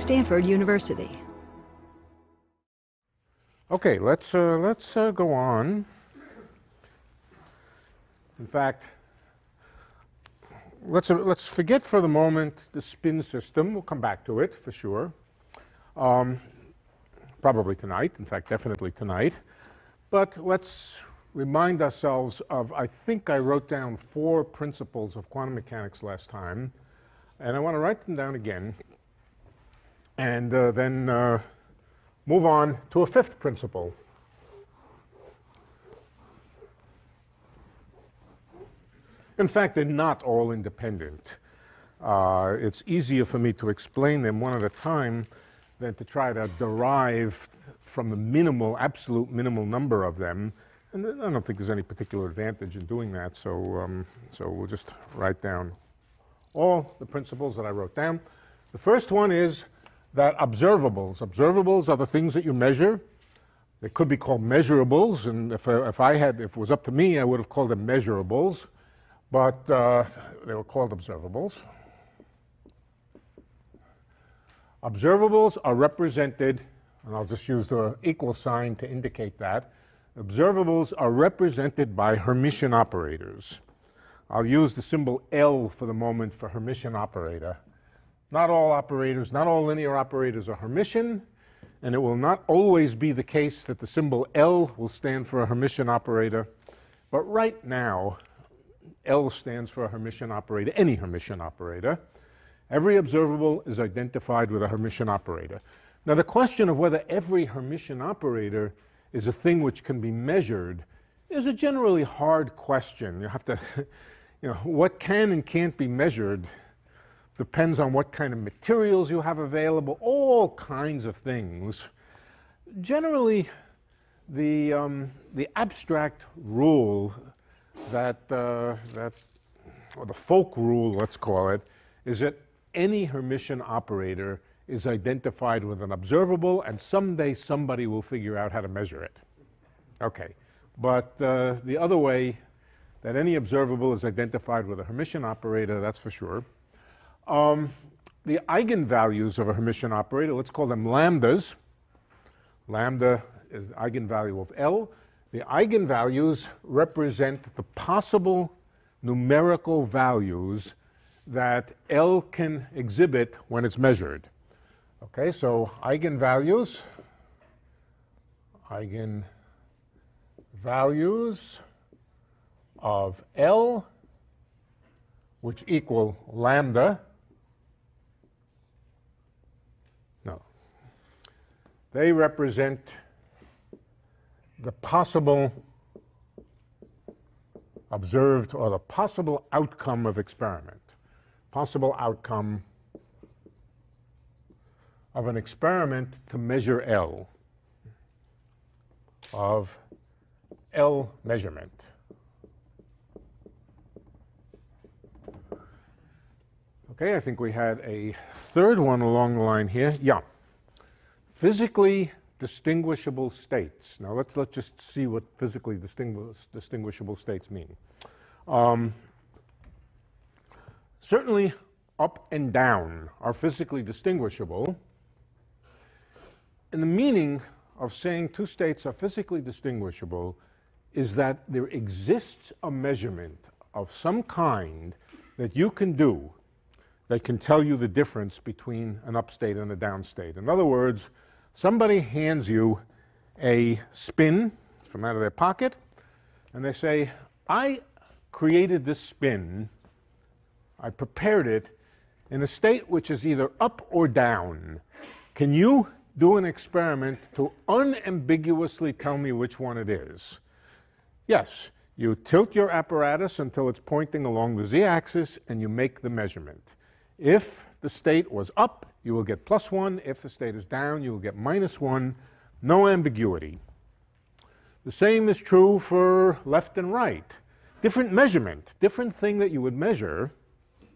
Stanford University. Okay, let's go on. In fact, let's forget for the moment the spin system. We'll come back to it for sure. Probably tonight. In fact, definitely tonight. But let's remind ourselves of, I think I wrote down 4 principles of quantum mechanics last time, and I want to write them down again, and then move on to a 5th principle. In fact, they're not all independent. It's easier for me to explain them one at a time than to try to derive from the minimal, absolute minimal number of them. And I don't think there's any particular advantage in doing that, so we'll just write down all the principles that I wrote down. The first one is that observables are the things that you measure. They could be called measurables, and if it was up to me, I would have called them measurables, but they were called observables. Observables are represented, and I'll just use the equal sign to indicate that. Observables are represented by Hermitian operators. I'll use the symbol L for the moment for Hermitian operator. Not all operators, not all linear operators are Hermitian, and it will not always be the case that the symbol L will stand for a Hermitian operator. But right now, L stands for a Hermitian operator, any Hermitian operator. Every observable is identified with a Hermitian operator. Now, the question of whether every Hermitian operator is a thing which can be measured is a generally hard question. You have to, what can and can't be measured depends on what kind of materials you have available, all kinds of things. Generally, the abstract rule or the folk rule, let's call it, is that any Hermitian operator is identified with an observable, and someday somebody will figure out how to measure it. Okay, but the other way, that any observable is identified with a Hermitian operator, that's for sure. The eigenvalues of a Hermitian operator, let's call them lambdas. Lambda is the eigenvalue of L. The eigenvalues represent the possible numerical values that L can exhibit when it's measured. Okay, so eigenvalues of L, which equal lambda. No. They represent the possible observed or the possible outcome of experiment. Possible outcome of an experiment to measure L, of L measurement. Okay, I think we had a third one along the line here. Yeah. Physically distinguishable states. Now let's just see what physically distinguishable states mean. Certainly up and down are physically distinguishable. And the meaning of saying 2 states are physically distinguishable is that there exists a measurement of some kind that you can do that can tell you the difference between an up state and a down state. In other words, somebody hands you a spin from out of their pocket, and they say, I created this spin, I prepared it in a state which is either up or down. Can you do an experiment to unambiguously tell me which one it is? Yes. You tilt your apparatus until it's pointing along the z-axis, and you make the measurement. If the state was up, you will get +1. If the state is down, you will get -1. No ambiguity. The same is true for left and right. Different measurement, different thing that you would measure.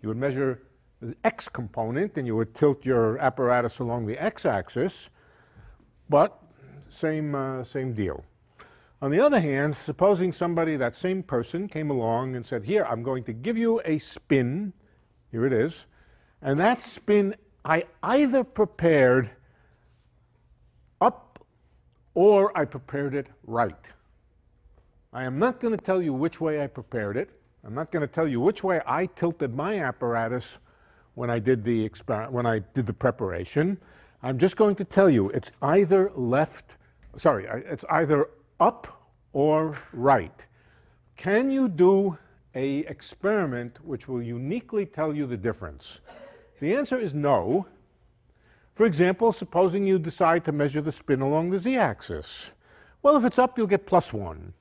You would measure the x component, and you would tilt your apparatus along the x-axis, but same deal. On the other hand, supposing somebody, that same person, came along and said, here, I'm going to give you a spin, here it is, and that spin I either prepared up or I prepared it right. I am not going to tell you which way I prepared it. I'm not going to tell you which way I tilted my apparatus when I did the preparation. I'm just going to tell you it's either it's either up or right. Can you do an experiment which will uniquely tell you the difference? The answer is no. For example, supposing you decide to measure the spin along the z-axis. Well, if it's up, you'll get +1.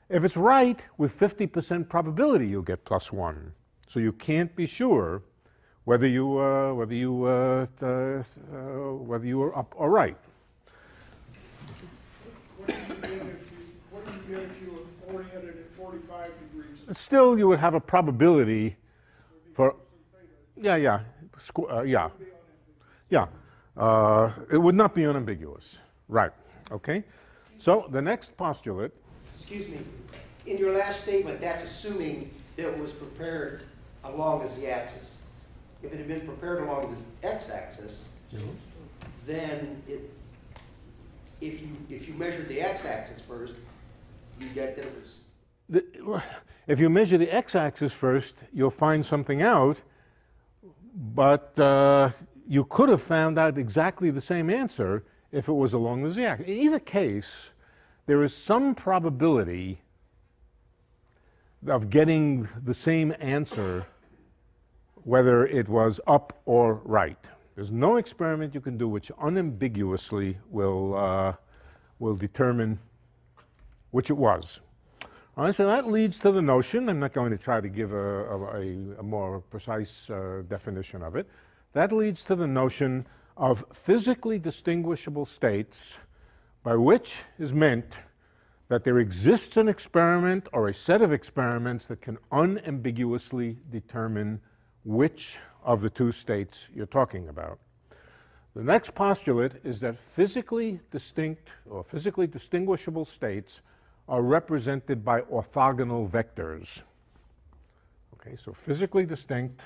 If it's right, with 50% probability, you'll get +1. So you can't be sure whether you were up or right. What do you get if you were oriented at 45 degrees? Still, you would have a probability for, yeah. It would not be unambiguous. Right. Okay. So the next postulate. Excuse me. In your last statement, that's assuming that it was prepared along the z-axis. If it had been prepared along the x-axis, then if you measured the x-axis first, you get that it was. If you measure the x-axis first, you'll find something out, but you could have found out exactly the same answer if it was along the z-axis. In either case, there is some probability of getting the same answer whether it was up or right. There's no experiment you can do which unambiguously will determine which it was. All right, so that leads to the notion, I'm not going to try to give a more precise definition of it, that leads to the notion of physically distinguishable states, by which is meant that there exists an experiment or a set of experiments that can unambiguously determine which of the two states you're talking about. The next postulate is that physically distinct or physically distinguishable states are represented by orthogonal vectors. Okay, so physically distinct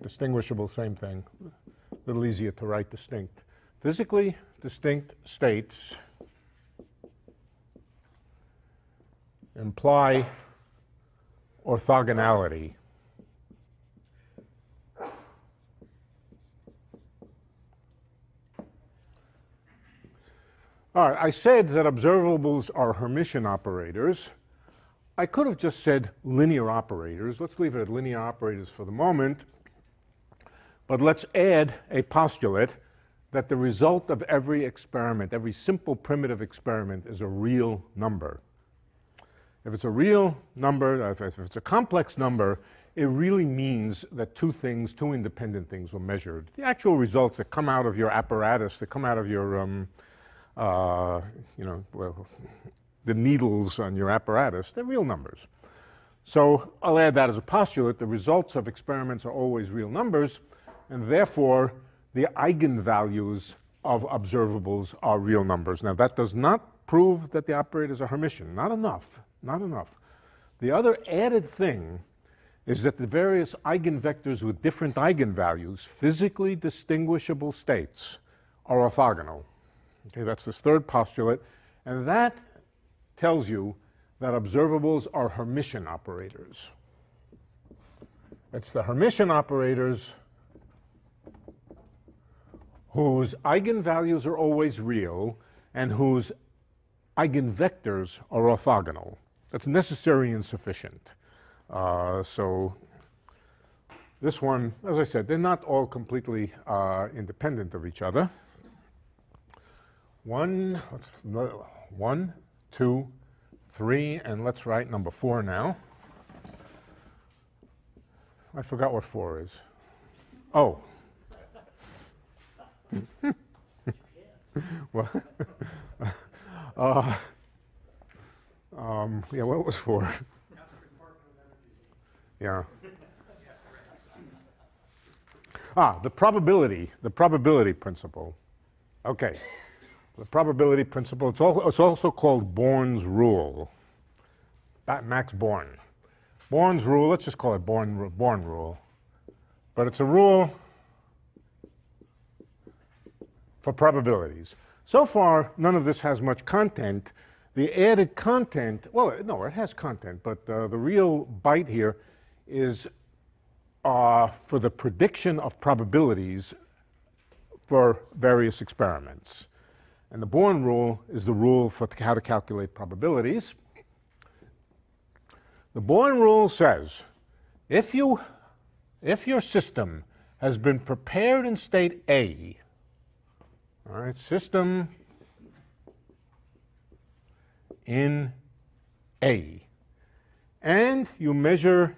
distinguishable, same thing. A little easier to write distinct. Physically distinct states imply orthogonality. All right, I said that observables are Hermitian operators. I could have just said linear operators. Let's leave it at linear operators for the moment. But let's add a postulate that the result of every experiment, every simple primitive experiment, is a real number. If it's a real number, if it's a complex number, it really means that two independent things were measured. The actual results that come out of your apparatus, that come out of your, the needles on your apparatus, they're real numbers. So I'll add that as a postulate. The results of experiments are always real numbers, and therefore the eigenvalues of observables are real numbers. Now that does not prove that the operators are Hermitian. Not enough. Not enough. The other added thing is that the various eigenvectors with different eigenvalues, physically distinguishable states, are orthogonal. Okay, that's this third postulate, and that tells you that observables are Hermitian operators. It's the Hermitian operators whose eigenvalues are always real and whose eigenvectors are orthogonal. That's necessary and sufficient. So this one, as I said, they're not all completely independent of each other. One, 2, 3, and let's write number 4 now. I forgot what 4 is. Oh. Well, yeah, what was 4? Yeah. The probability principle. Okay. The probability principle, it's also called Born's rule. Max Born. Born's rule, let's just call it Born rule. But it's a rule for probabilities. So far, none of this has much content. The added content, well, no, it has content, but the real bite here is for the prediction of probabilities for various experiments. And the Born rule is the rule for how to calculate probabilities. The Born rule says, if your system has been prepared in state A, all right, system in A, and you measure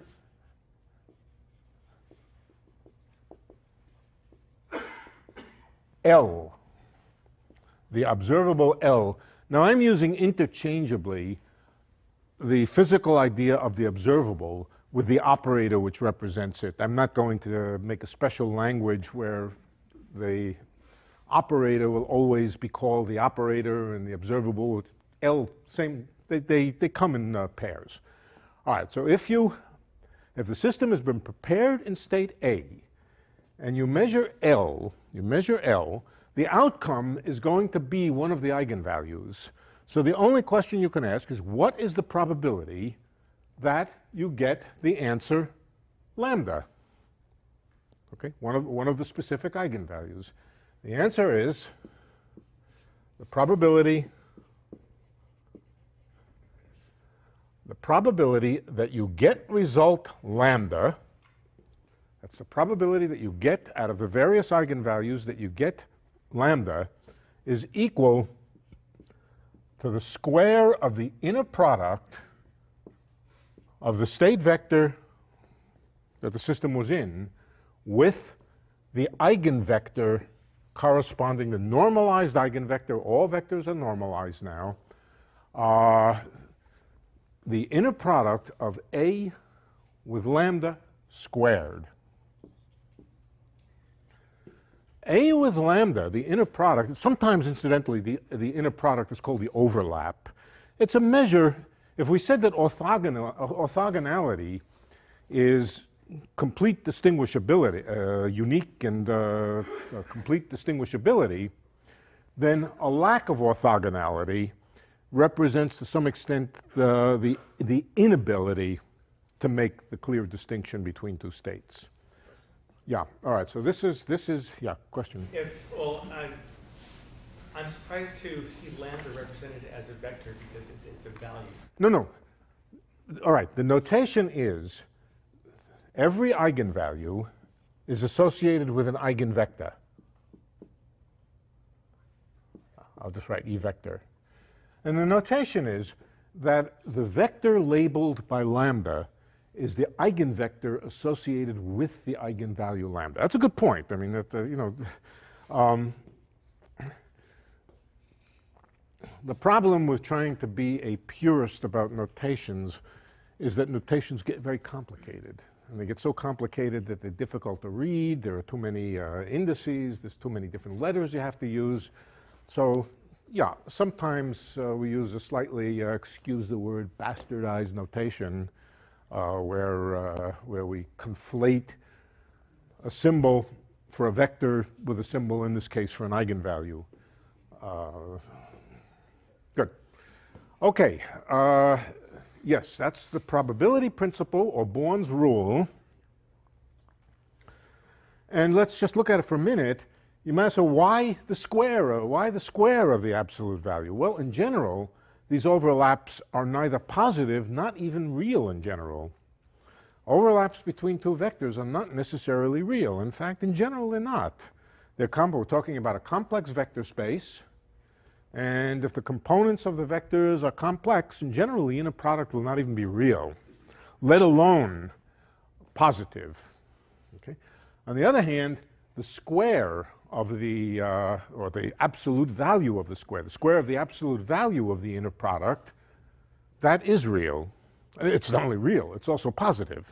L, the observable L. Now I'm using interchangeably the physical idea of the observable with the operator which represents it. I'm not going to make a special language where the operator will always be called the operator and the observable L, same, they come in pairs. All right, so if the system has been prepared in state A and you measure L, the outcome is going to be one of the eigenvalues. So the only question you can ask is, what is the probability that you get the answer lambda? Okay, one of the specific eigenvalues. The answer is the probability that you get result lambda. That's the probability that you get out of the various eigenvalues that you get lambda is equal to the square of the inner product of the state vector that the system was in with the eigenvector corresponding to normalized eigenvector. All vectors are normalized now. The inner product of A with lambda squared. A with lambda, the inner product, sometimes incidentally the inner product is called the overlap. It's a measure, if we said that orthogonality is complete distinguishability, unique and complete distinguishability, then a lack of orthogonality represents to some extent the inability to make the clear distinction between two states. Yeah, all right, so this is, yeah, question. Well, I'm surprised to see lambda represented as a vector because it's a value. No. All right, the notation is every eigenvalue is associated with an eigenvector. I'll just write E vector. And the notation is that the vector labeled by lambda is the eigenvector associated with the eigenvalue lambda. That's a good point. I mean, that the problem with trying to be a purist about notations is that notations get very complicated. And they get so complicated that they're difficult to read. There are too many indices. There's too many different letters you have to use. So, yeah, sometimes we use a slightly, excuse the word, bastardized notation where we conflate a symbol for a vector with a symbol, in this case, for an eigenvalue. Good. Okay. Yes, that's the probability principle, or Born's rule. And let's just look at it for a minute. You might say, why the square? Why the square of the absolute value? Well, in general, these overlaps are neither positive, not even real in general. Overlaps between two vectors are not necessarily real. In fact, in general, they're not. We're talking about a complex vector space. And if the components of the vectors are complex, generally the inner product will not even be real, let alone positive. Okay? On the other hand, the square of the, or the absolute value of the square of the absolute value of the inner product, that is real. It's not only real, it's also positive.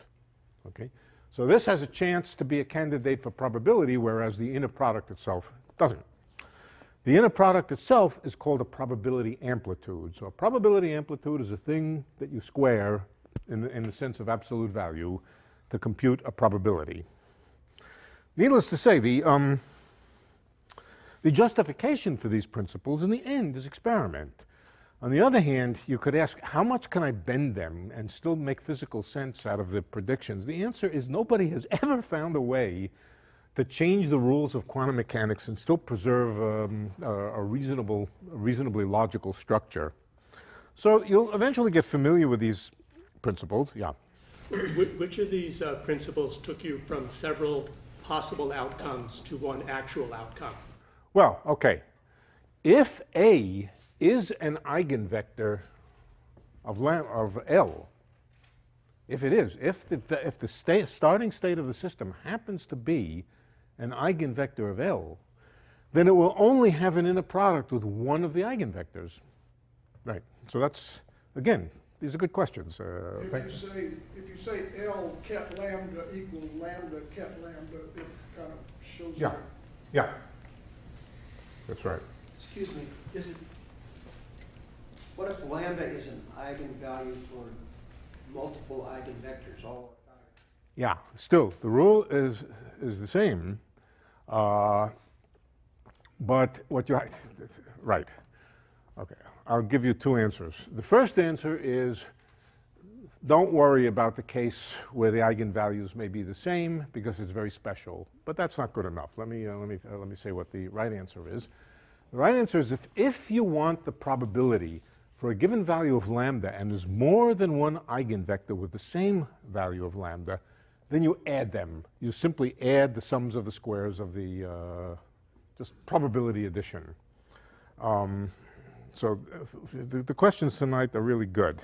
Okay? So this has a chance to be a candidate for probability, whereas the inner product itself doesn't. The inner product itself is called a probability amplitude. So a probability amplitude is a thing that you square in the sense of absolute value to compute a probability. Needless to say, the justification for these principles in the end is experiment. On the other hand, you could ask, how much can I bend them and still make physical sense out of the predictions? The answer is nobody has ever found a way to change the rules of quantum mechanics and still preserve a reasonably logical structure. So you'll eventually get familiar with these principles. Yeah. Which of these principles took you from several possible outcomes to one actual outcome? Well, okay. If A is an eigenvector of L, if it is, if the starting state of the system happens to be an eigenvector of L, then it will only have an inner product with one of the eigenvectors. Right. So that's, again, these are good questions. If you say L ket lambda equals lambda ket lambda, it kind of shows Yeah. that. Yeah. That's right. Excuse me, what if lambda is an eigenvalue for multiple eigenvectors all the time? Yeah. Still, the rule is the same. But what you right. Okay. I'll give you two answers. The first answer is don't worry about the case where the eigenvalues may be the same because it's very special. But that's not good enough. Let me say what the right answer is. The right answer is if you want the probability for a given value of lambda and there's more than one eigenvector with the same value of lambda, then you add them. You simply add the sums of the squares of the just probability addition. So the questions tonight are really good.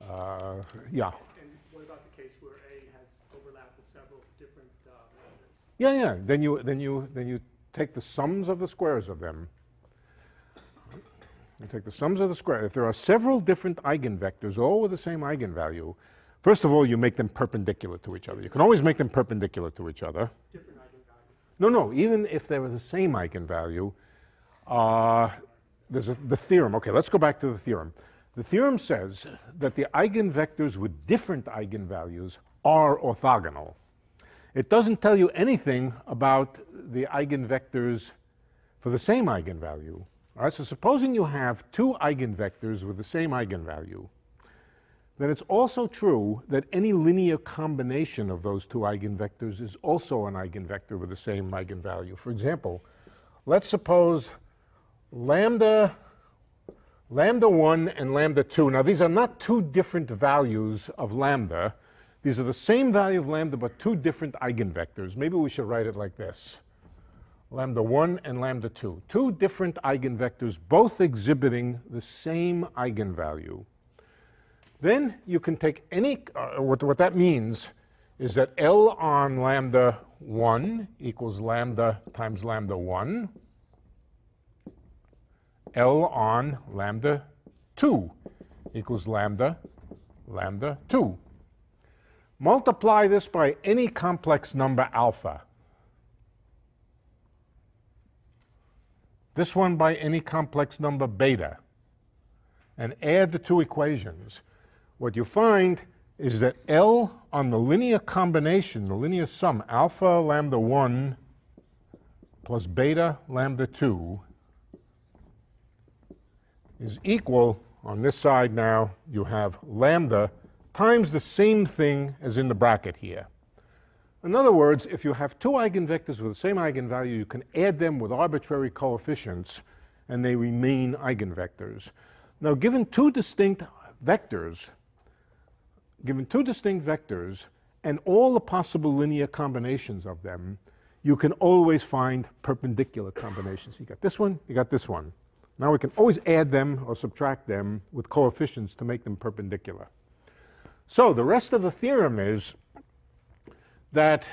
Yeah. And what about the case where A has overlap with several different lambdas? Yeah. Then you take the sums of the squares of them. You take the sums of the square. If there are several different eigenvectors, all with the same eigenvalue, first of all, you make them perpendicular to each other. You can always make them perpendicular to each other. Different eigenvalues. No. Even if they were the same eigenvalue, there's the theorem. Okay, let's go back to the theorem. The theorem says that the eigenvectors with different eigenvalues are orthogonal. It doesn't tell you anything about the eigenvectors for the same eigenvalue. All right, so supposing you have two eigenvectors with the same eigenvalue, then it's also true that any linear combination of those two eigenvectors is also an eigenvector with the same eigenvalue. For example, let's suppose lambda 1 and lambda 2. Now, these are not two different values of lambda. These are the same value of lambda, but two different eigenvectors. Maybe we should write it like this. Lambda 1 and lambda 2. Two different eigenvectors, both exhibiting the same eigenvalue. Then you can take any, what that means is that L on lambda 1 equals lambda times lambda 1. L on lambda 2 equals lambda 2. Multiply this by any complex number alpha. This one by any complex number beta. And add the two equations. What you find is that L on the linear combination, the linear sum, alpha lambda 1 plus beta lambda 2 is equal, on this side now, you have lambda times the same thing as in the bracket here. In other words, if you have two eigenvectors with the same eigenvalue, you can add them with arbitrary coefficients, and they remain eigenvectors. Now, given two distinct vectors, and all the possible linear combinations of them, you can always find perpendicular combinations. You got this one, you got this one. Now we can always add them or subtract them with coefficients to make them perpendicular. So the rest of the theorem is that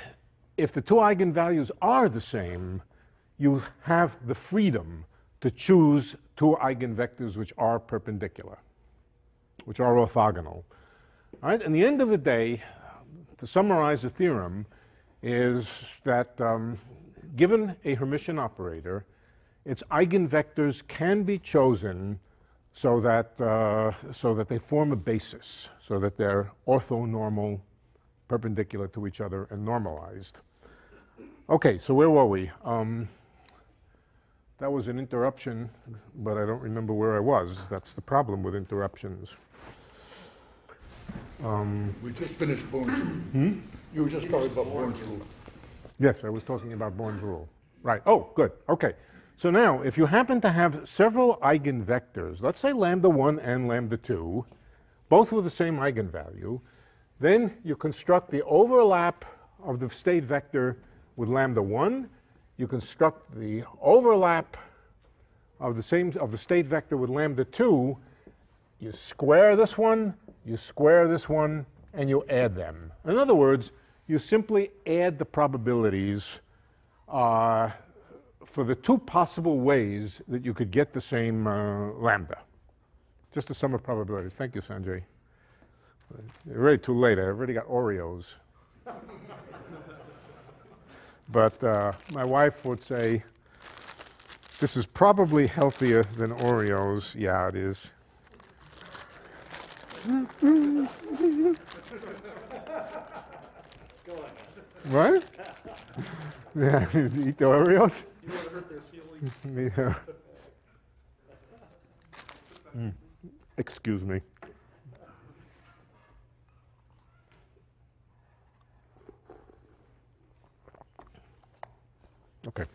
if the two eigenvalues are the same, you have the freedom to choose two eigenvectors which are perpendicular, which are orthogonal. All right? And the end of the day, to summarize the theorem, is that given a Hermitian operator its eigenvectors can be chosen so that they form a basis, so that they're orthonormal, perpendicular to each other, and normalized. Okay, so where were we? That was an interruption, but I don't remember where I was. That's the problem with interruptions. We just finished Bourne's rule. You were just talking about Bourne's rule. Yes, I was talking about Bourne's rule. Right. Oh, good. Okay. So now, if you happen to have several eigenvectors, let's say lambda 1 and lambda 2, both with the same eigenvalue, then you construct the overlap of the state vector with lambda 1. You construct the overlap of the state vector with lambda 2. You square this one, you square this one, and you add them. In other words, you simply add the probabilities for the two possible ways that you could get the same lambda. Just a sum of probabilities. Thank you, Sanjay. You're already too late. I already got Oreos. But my wife would say, this is probably healthier than Oreos. Yeah, it is. What? Yeah, you eat the Oreos? You want to hurt their feelings? Yeah. Excuse me. Okay.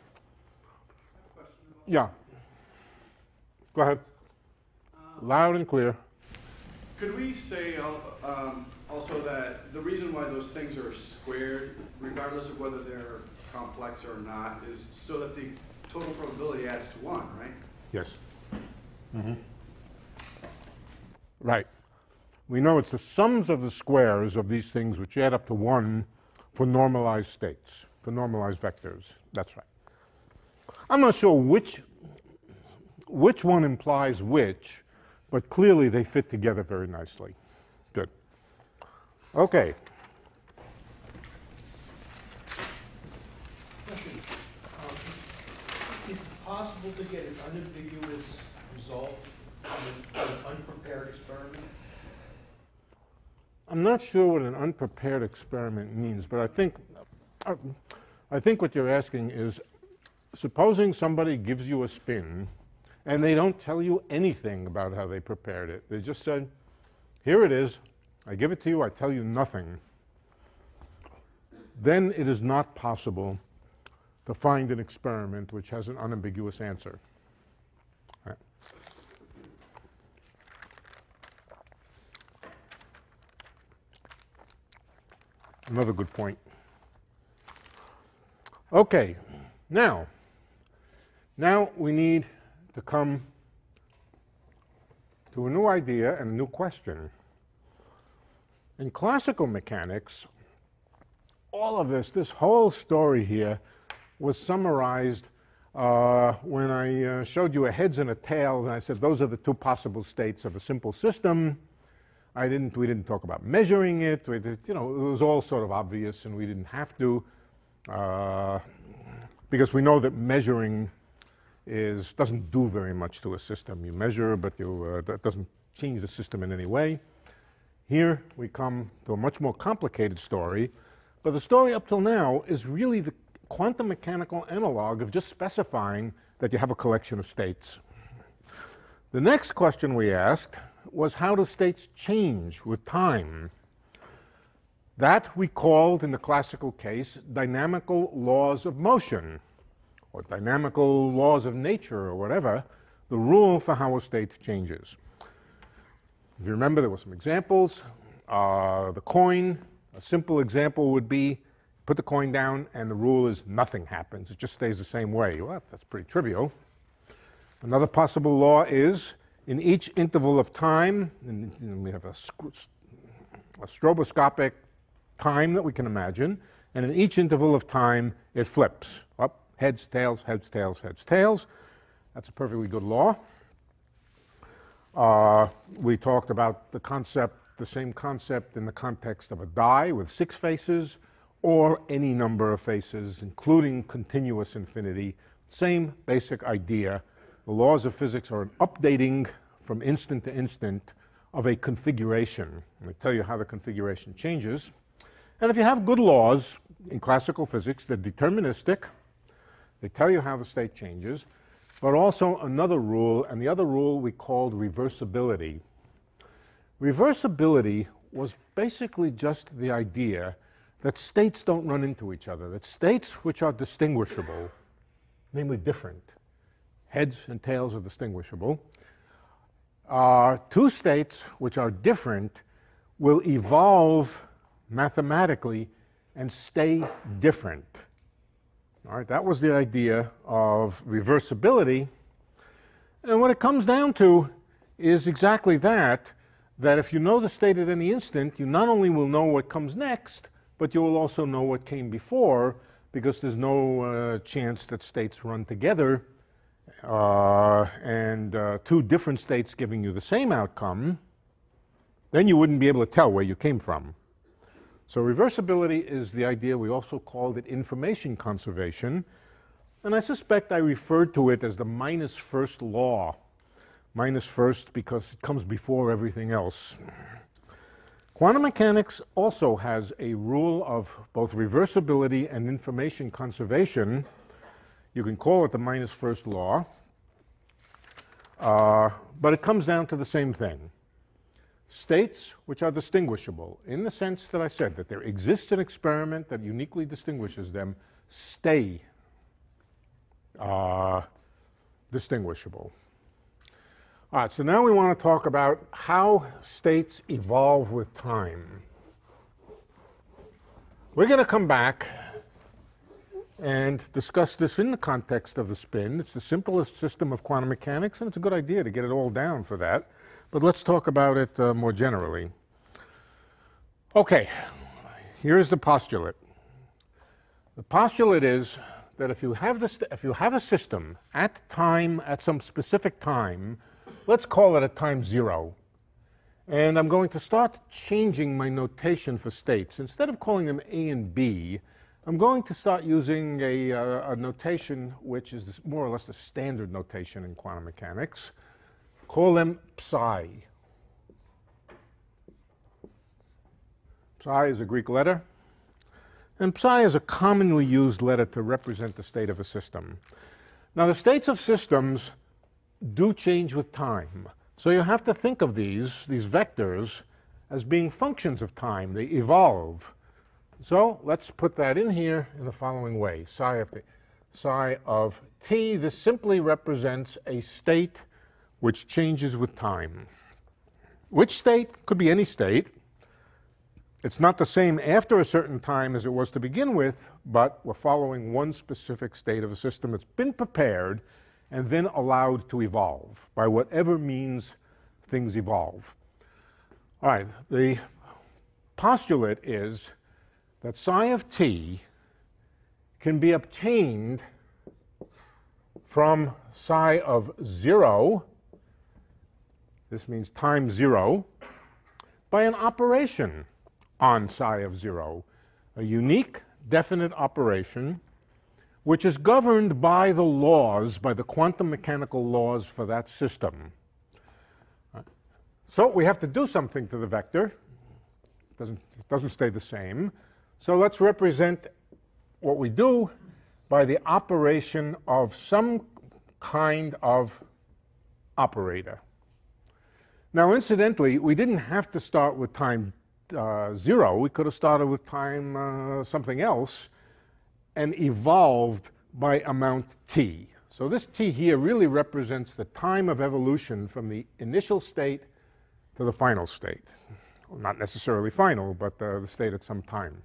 Yeah. Go ahead. Loud and clear. Could we say also that the reason why those things are squared, regardless of whether they're complex or not, is so that the total probability adds to 1, right? Yes. Right. We know it's the sums of the squares of these things which add up to 1 for normalized states, for normalized vectors. That's right. I'm not sure which one implies which, but clearly they fit together very nicely. Good. Okay. Question. Is it possible to get an unambiguous result from an unprepared experiment? I'm not sure what an unprepared experiment means, but I think what you're asking is, supposing somebody gives you a spin and they don't tell you anything about how they prepared it. They just said, here it is, I give it to you, I tell you nothing. Then it is not possible to find an experiment which has an unambiguous answer. Right. Another good point. Okay, now we need to come to a new idea and a new question. In classical mechanics, all of this whole story here was summarized when I showed you a heads and a tails, and I said those are the two possible states of a simple system. We didn't talk about measuring it. It was all sort of obvious, and we didn't have to, because we know that measuring doesn't do very much to a system. You measure, but that doesn't change the system in any way. Here we come to a much more complicated story, but the story up till now is really the quantum mechanical analog of just specifying that you have a collection of states. The next question we asked was, how do states change with time? That we called, in the classical case, dynamical laws of motion, or dynamical laws of nature, or whatever, the rule for how a state changes. If you remember, there were some examples. The coin, a simple example would be, put the coin down, and the rule is nothing happens. It just stays the same way. Well, that's pretty trivial. Another possible law is, in each interval of time, and we have a stroboscopic time that we can imagine, and in each interval of time, it flips. Up, heads, tails, heads, tails, heads, tails. That's a perfectly good law. We talked about the same concept in the context of a die with 6 faces, or any number of faces, including continuous infinity, Same basic idea. The laws of physics are an updating from instant to instant of a configuration. Let me tell you how the configuration changes. And if you have good laws in classical physics, they're deterministic. They tell you how the state changes. But also another rule, and the other rule we called reversibility. Reversibility was basically just the idea that states don't run into each other, that states which are distinguishable, namely different, heads and tails are distinguishable, two states which are different will evolve mathematically and stay different. All right, that was the idea of reversibility. And what it comes down to is exactly that if you know the state at any instant, you not only will know what comes next, but you will also know what came before, because there's no chance that states run together and two different states giving you the same outcome. Then you wouldn't be able to tell where you came from. So reversibility is the idea. We also called it information conservation. And I suspect I referred to it as the minus first law. Minus first because it comes before everything else. Quantum mechanics also has a rule of both reversibility and information conservation. You can call it the minus first law. But it comes down to the same thing. States which are distinguishable, in the sense that I said, that there exists an experiment that uniquely distinguishes them, stay distinguishable. All right, so now we want to talk about how states evolve with time. We're going to come back and discuss this in the context of the spin. It's the simplest system of quantum mechanics, and it's a good idea to get it all down for that. But let's talk about it more generally. Okay, here's the postulate. The postulate is that if you have a system at some specific time, let's call it a time 0. And I'm going to start changing my notation for states. Instead of calling them A and B, I'm going to start using a notation which is more or less the standard notation in quantum mechanics. Call them psi. Psi is a Greek letter. And psi is a commonly used letter to represent the state of a system. Now, the states of systems do change with time. So you have to think of these vectors as being functions of time. They evolve. So let's put that in here in the following way. Psi of t, this simply represents a state which changes with time. Which state? Could be any state. It's not the same after a certain time as it was to begin with, but we're following one specific state of a system that's been prepared and then allowed to evolve by whatever means things evolve. All right, the postulate is that psi of t can be obtained from psi of 0, this means time 0, by an operation on psi of 0, a unique, definite operation which is governed by the laws, by the quantum mechanical laws for that system. So we have to do something to the vector. It doesn't stay the same. So let's represent what we do by the operation of some kind of operator. Now, incidentally, we didn't have to start with time 0. We could have started with time something else and evolved by amount t. So this t here really represents the time of evolution from the initial state to the final state. Well, not necessarily final, but the state at some time.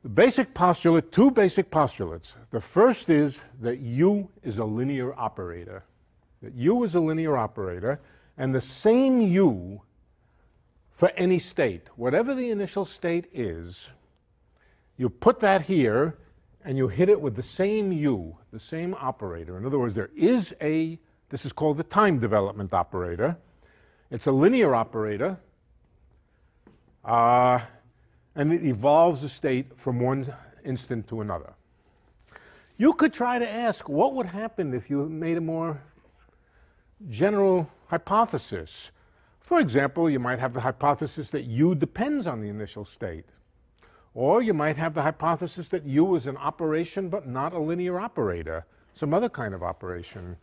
The basic postulate, two basic postulates. The first is that U is a linear operator. That U is a linear operator, and the same U for any state. Whatever the initial state is, you put that here, and you hit it with the same U, the same operator. In other words, there is this is called the time development operator. It's a linear operator, and it evolves a state from one instant to another. You could try to ask, what would happen if you made a more general hypothesis? For example, you might have the hypothesis that U depends on the initial state. Or you might have the hypothesis that U is an operation but not a linear operator, some other kind of operation.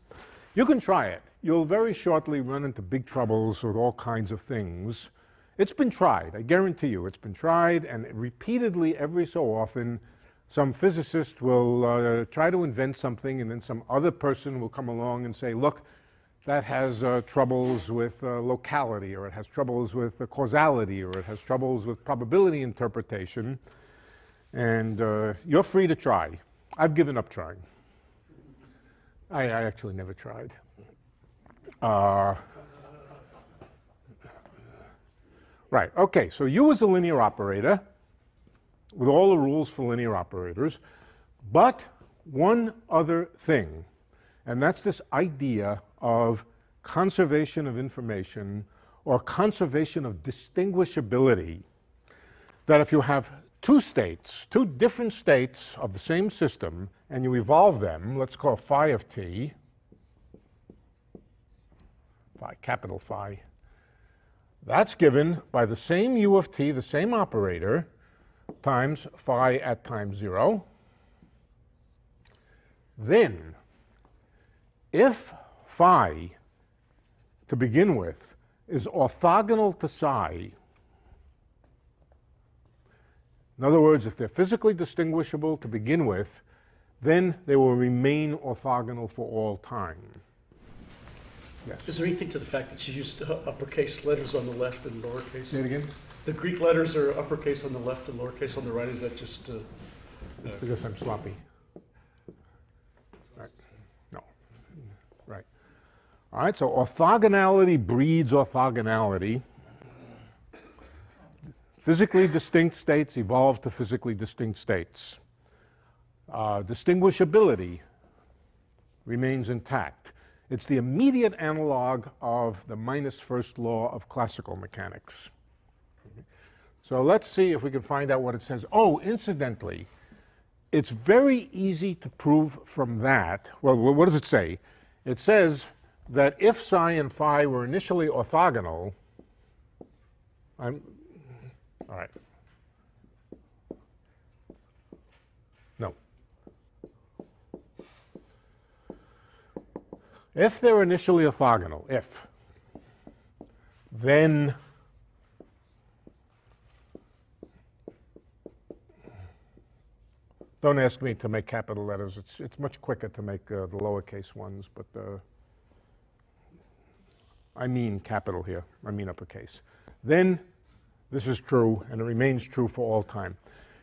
You can try it. You'll very shortly run into big troubles with all kinds of things. It's been tried. I guarantee you it's been tried, and repeatedly every so often some physicist will try to invent something, and then some other person will come along and say, look, that has troubles with locality, or it has troubles with causality, or it has troubles with probability interpretation. And you're free to try. I've given up trying. I actually never tried. Right, okay, so U is a linear operator with all the rules for linear operators, but one other thing, and that's this idea of conservation of information or conservation of distinguishability, that if you have two states, two different states of the same system, and you evolve them, let's call phi of t, phi, capital Phi, that's given by the same U of t, the same operator, times phi at time 0. Then, if phi, to begin with, is orthogonal to psi, in other words, if they're physically distinguishable to begin with, then they will remain orthogonal for all time. Yes. Is there anything to the fact that you used uppercase letters on the left and lowercase? Say it again? The Greek letters are uppercase on the left and lowercase on the right. Is that just... It's because I'm sloppy. Right. No. Right. All right, so orthogonality breeds orthogonality. Physically distinct states evolve to physically distinct states. Distinguishability remains intact. It's the immediate analog of the minus first law of classical mechanics. So let's see if we can find out what it says. Oh, incidentally, it's very easy to prove from that. Well, what does it say? It says that if psi and phi were initially orthogonal, all right. No. If they're initially orthogonal, then don't ask me to make capital letters. It's much quicker to make the lowercase ones, but I mean capital here. I mean uppercase. Then this is true, and it remains true for all time.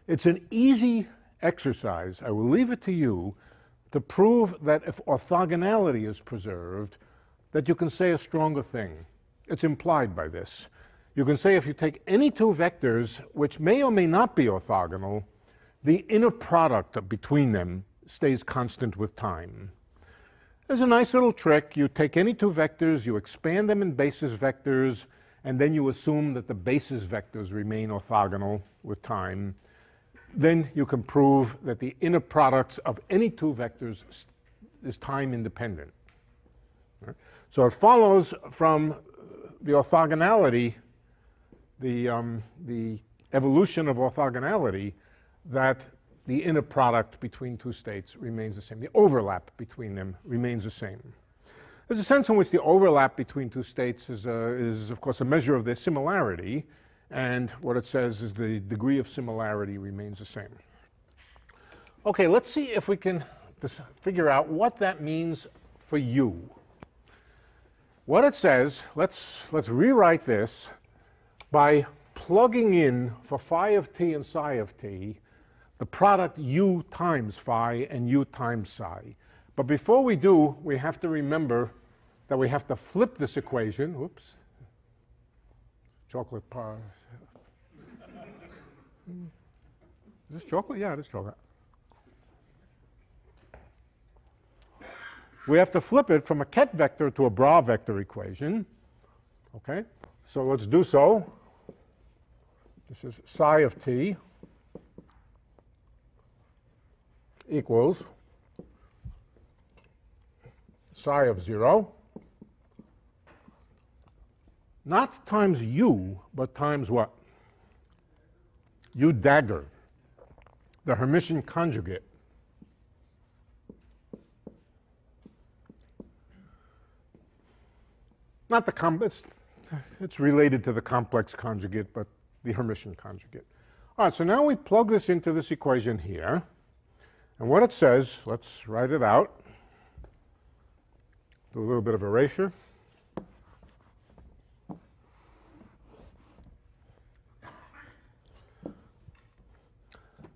It's an easy exercise. I will leave it to you to prove that if orthogonality is preserved, that you can say a stronger thing. It's implied by this. You can say if you take any two vectors which may or may not be orthogonal, the inner product between them stays constant with time. There's a nice little trick. You take any two vectors, you expand them in basis vectors, and then you assume that the basis vectors remain orthogonal with time. Then you can prove that the inner products of any two vectors is time independent. Right? So it follows from the orthogonality, the evolution of orthogonality, that the inner product between two states remains the same. The overlap between them remains the same. There's a sense in which the overlap between two states is of course, a measure of their similarity. And what it says is the degree of similarity remains the same. OK, let's see if we can figure out what that means for U. What it says, let's rewrite this by plugging in for phi of t and psi of t the product U times phi and U times psi. But before we do, we have to remember that we have to flip this equation. Whoops. Chocolate bar. Is this chocolate? Yeah, it is chocolate. We have to flip it from a ket vector to a bra vector equation. Okay, so let's do so. This is psi of t equals psi of 0, not times u, but times what? U dagger, the Hermitian conjugate. Not the it's related to the complex conjugate, but the Hermitian conjugate. All right, so now we plug this into this equation here. And what it says, let's write it out. Do a little bit of erasure.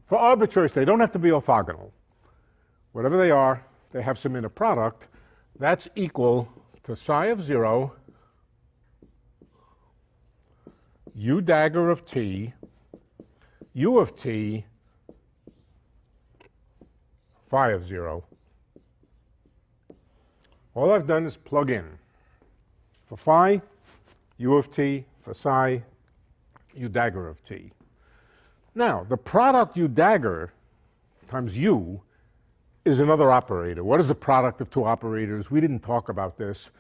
For arbitrary, they don't have to be orthogonal. Whatever they are, they have some inner product. That's equal to psi of 0, u dagger of t, u of t, phi of 0. All I've done is plug in. For phi, u of t. For psi, u dagger of t. Now, the product u dagger times u is another operator. What is the product of two operators? We didn't talk about this,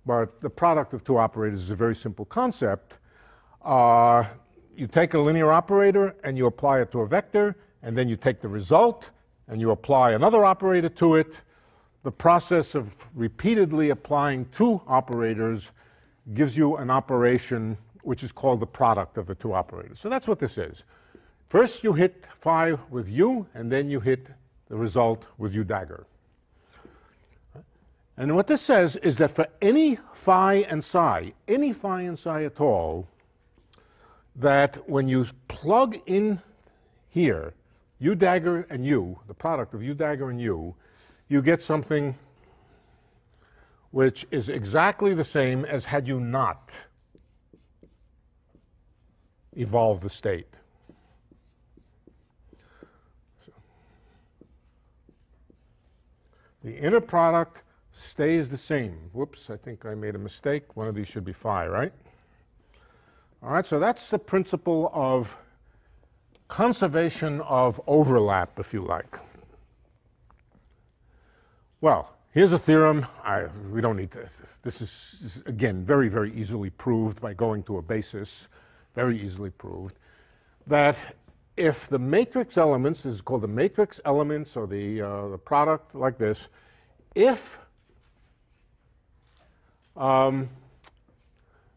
but the product of two operators is a very simple concept. You take a linear operator and you apply it to a vector, and then you take the result and you apply another operator to it. The process of repeatedly applying two operators gives you an operation which is called the product of the two operators. So that's what this is. First you hit phi with u, and then you hit the result with u dagger. And what this says is that for any phi and psi at all, that when you plug in here u dagger and u, the product of u dagger and u, you get something which is exactly the same as had you not evolved the state. The inner product stays the same. Whoops, I think I made a mistake. One of these should be phi, right? All right, so that's the principle of conservation of overlap, if you like. Well, here's a theorem. We don't need to. This is, again, very, very easily proved by going to a basis, very easily proved, that if the matrix elements, this is called the matrix elements, or the product like this, if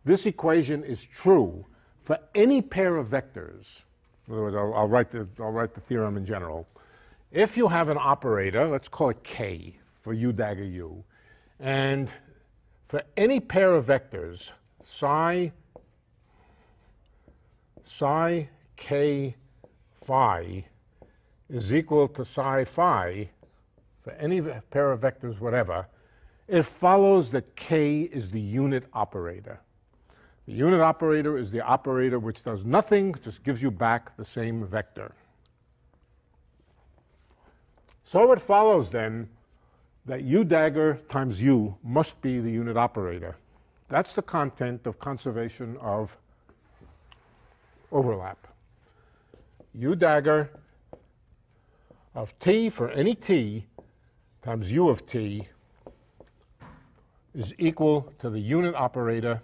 this equation is true for any pair of vectors, in other words, I'll write the theorem in general. If you have an operator, let's call it k for u dagger u, and for any pair of vectors, psi k phi is equal to psi phi for any pair of vectors, whatever, it follows that k is the unit operator. The unit operator is the operator which does nothing, just gives you back the same vector. So it follows then that u dagger times u must be the unit operator. That's the content of conservation of overlap. U dagger of t for any t times u of t is equal to the unit operator,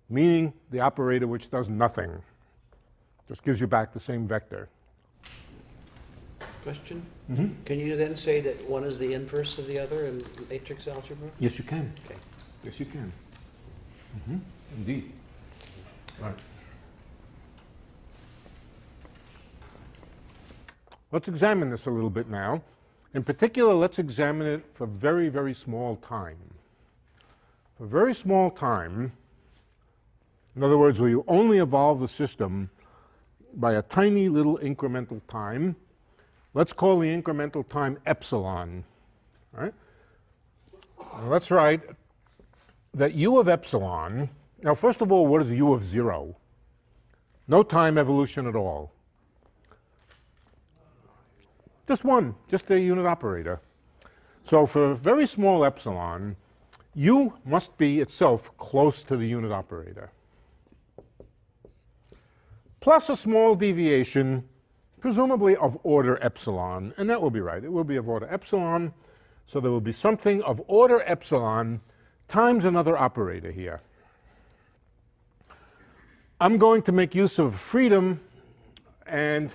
meaning the operator which does nothing, just gives you back the same vector. Question? Mm-hmm. Can you then say that one is the inverse of the other in matrix algebra? Yes, you can. Okay. Yes, you can. Mm-hmm. Indeed. Right. Let's examine this a little bit now. In particular, let's examine it for very, very small time. For very small time, in other words, where you only evolve the system by a tiny little incremental time, let's call the incremental time epsilon. All right? Now let's write that u of epsilon, now first of all, what is u of 0? No time evolution at all. Just one, just a unit operator. So for very small epsilon, u must be itself close to the unit operator, plus a small deviation, presumably of order epsilon, and that will be right. It will be of order epsilon. So there will be something of order epsilon times another operator here. I'm going to make use of freedom and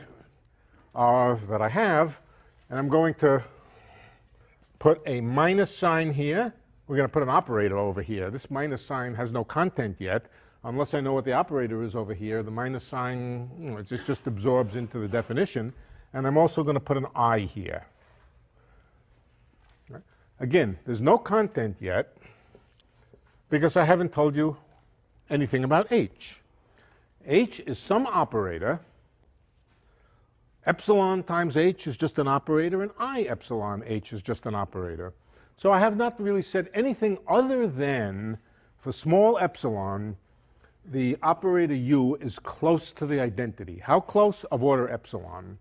that I have, and I'm going to put a minus sign here. We're going to put an operator over here. This minus sign has no content yet. Unless I know what the operator is over here, the minus sign, it just absorbs into the definition. And I'm also going to put an I here. Right? Again, there's no content yet because I haven't told you anything about H. H is some operator. Epsilon times H is just an operator, and I epsilon H is just an operator. So I have not really said anything other than, for small epsilon, the operator U is close to the identity. How close? Of order epsilon.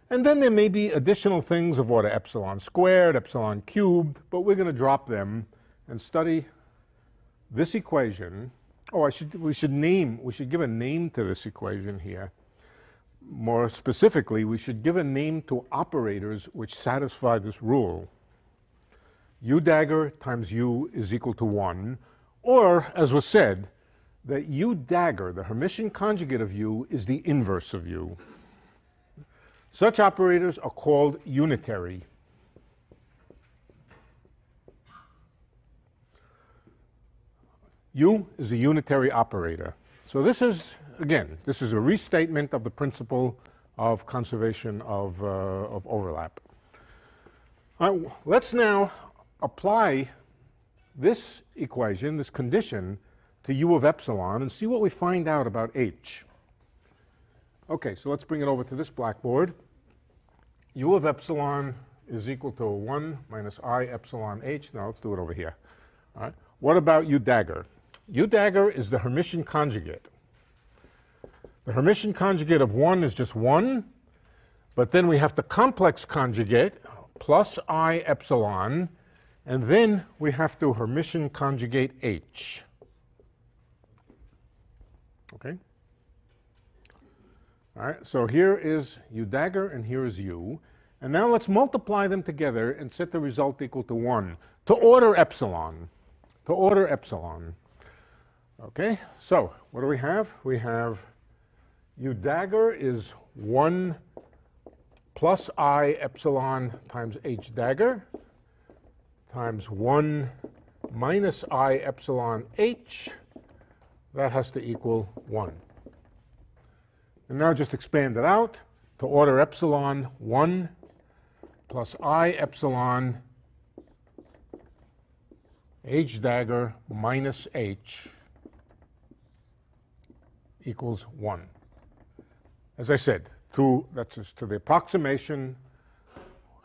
And then there may be additional things of order epsilon squared, epsilon cubed, but we're going to drop them and study this equation. Oh, we should give a name to this equation here. More specifically, we should give a name to operators which satisfy this rule. U dagger times U is equal to 1, or, as was said, that U dagger, the Hermitian conjugate of U, is the inverse of U. Such operators are called unitary. U is a unitary operator. So this is, again, this is a restatement of the principle of conservation of overlap. Let's now apply this equation, this condition, to U of epsilon and see what we find out about H. Okay, so let's bring it over to this blackboard. U of epsilon is equal to 1 minus I epsilon H. Now let's do it over here. All right. What about U dagger? U dagger is the Hermitian conjugate. The Hermitian conjugate of 1 is just 1, but then we have the complex conjugate plus I epsilon, and then we have to Hermitian conjugate H. Okay? All right, so here is U dagger and here is U. And now let's multiply them together and set the result equal to 1 to order epsilon. To order epsilon. Okay, so what do we have? We have U dagger is 1 plus I epsilon times H dagger times 1 minus I epsilon H. That has to equal 1. And now just expand it out to order epsilon 1 plus I epsilon H dagger minus H equals 1. As I said, that's just to the approximation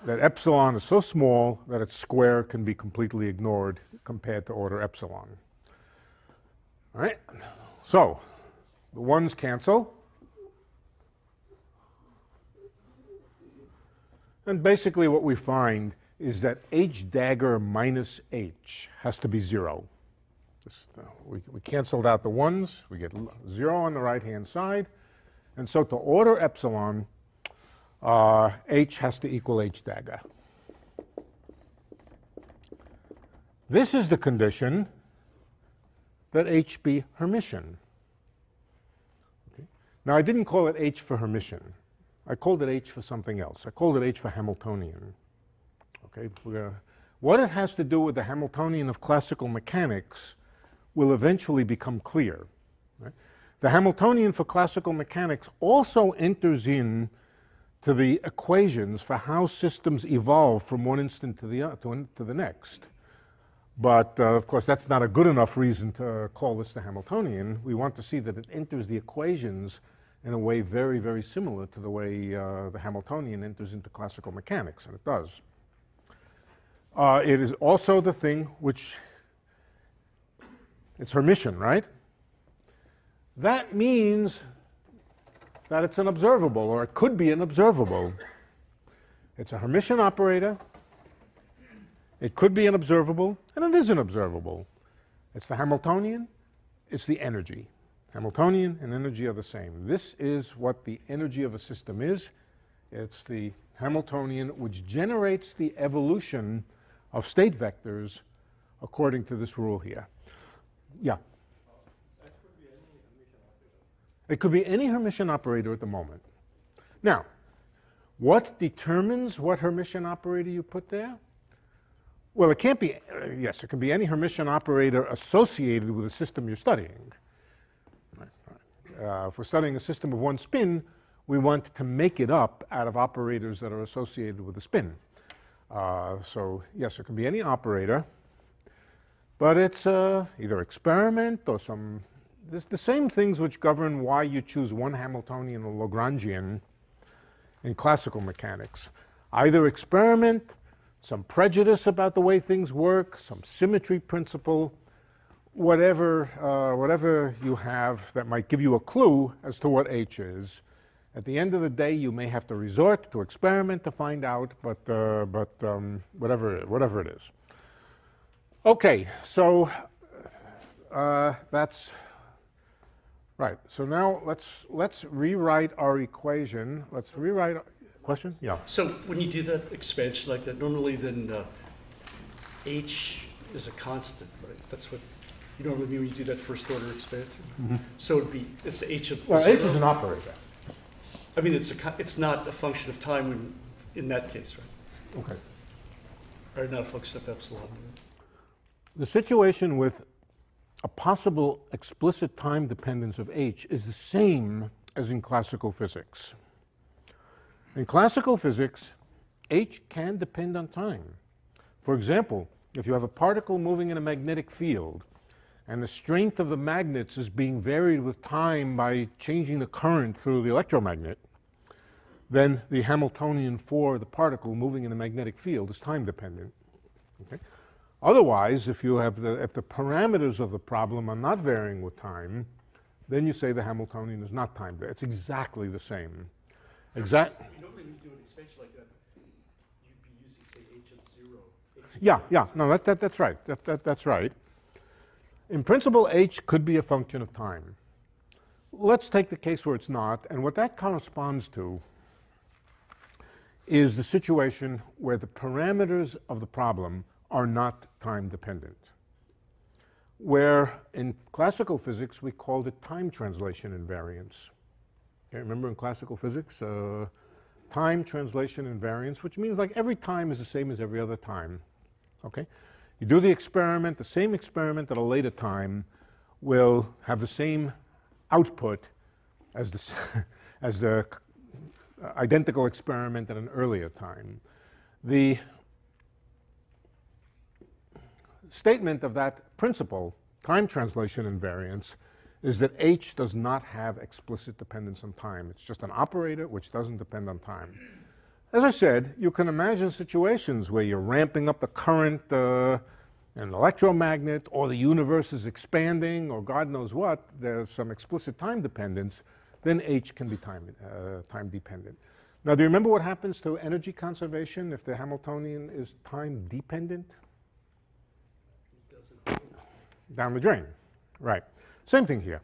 that epsilon is so small that its square can be completely ignored compared to order epsilon. All right, so the 1's cancel. And basically what we find is that H dagger minus H has to be 0. We canceled out the 1's. We get 0 on the right-hand side. And so to order epsilon, H has to equal H dagger. This is the condition that H be Hermitian. Okay. Now, I didn't call it H for Hermitian. I called it H for something else. I called it H for Hamiltonian. Okay. What it has to do with the Hamiltonian of classical mechanics will eventually become clear. Right? The Hamiltonian for classical mechanics also enters in to the equations for how systems evolve from one instant to the next. But, of course, that's not a good enough reason to call this the Hamiltonian. We want to see that it enters the equations in a way very, very similar to the way the Hamiltonian enters into classical mechanics, and it does. It is also the thing which, it's Hermitian, right? That means that it's an observable, or it could be an observable. It's a Hermitian operator. It could be an observable, and it is an observable. It's the Hamiltonian. It's the energy. Hamiltonian and energy are the same. This is what the energy of a system is. It's the Hamiltonian which generates the evolution of state vectors according to this rule here. Yeah? It could be any Hermitian operator at the moment. Now, what determines what Hermitian operator you put there? Well, it can't be, yes, it can be any Hermitian operator associated with the system you're studying. If we're studying a system of one spin, we want to make it up out of operators that are associated with the spin. So, yes, it can be any operator, but it's either experiment or some, it's the same things which govern why you choose one Hamiltonian or Lagrangian in classical mechanics. Either experiment, some prejudice about the way things work, some symmetry principle, whatever you have that might give you a clue as to what H is. At the end of the day, you may have to resort to experiment to find out, but whatever it is. Okay, so that's right. So now let's rewrite our equation. Let's rewrite. Question? Yeah. So when you do that expansion like that, normally then H is a constant, right? That's what you normally mean when you do that first order expansion. Mm-hmm. So it's H of well, 0. H is an operator. I mean, it's not a function of time in that case, right? Okay. Or not a function of epsilon. The situation with a possible explicit time dependence of H is the same as in classical physics. In classical physics, H can depend on time. For example, if you have a particle moving in a magnetic field and the strength of the magnets is being varied with time by changing the current through the electromagnet, then the Hamiltonian for the particle moving in a magnetic field is time dependent. Okay? Otherwise, if the parameters of the problem are not varying with time, then you say the Hamiltonian is not time dependent. It's exactly the same. Normally when you do an expansion like that, you'd be using, say, H of 0. Yeah, no, that's right. That's right. In principle, H could be a function of time. Let's take the case where it's not, and what that corresponds to is the situation where the parameters of the problem are not time dependent. Where in classical physics we called it time translation invariance. Okay, remember in classical physics, time translation invariance, which means like every time is the same as every other time. Okay? You do the experiment, the same experiment at a later time will have the same output as the identical experiment at an earlier time. The statement of that principle, time translation invariance, is that H does not have explicit dependence on time. It's just an operator which doesn't depend on time. As I said, you can imagine situations where you're ramping up the current in an electromagnet, or the universe is expanding, or God knows what, there's some explicit time dependence, then H can be time dependent. Now, do you remember what happens to energy conservation if the Hamiltonian is time dependent? Down the drain, right. Same thing here.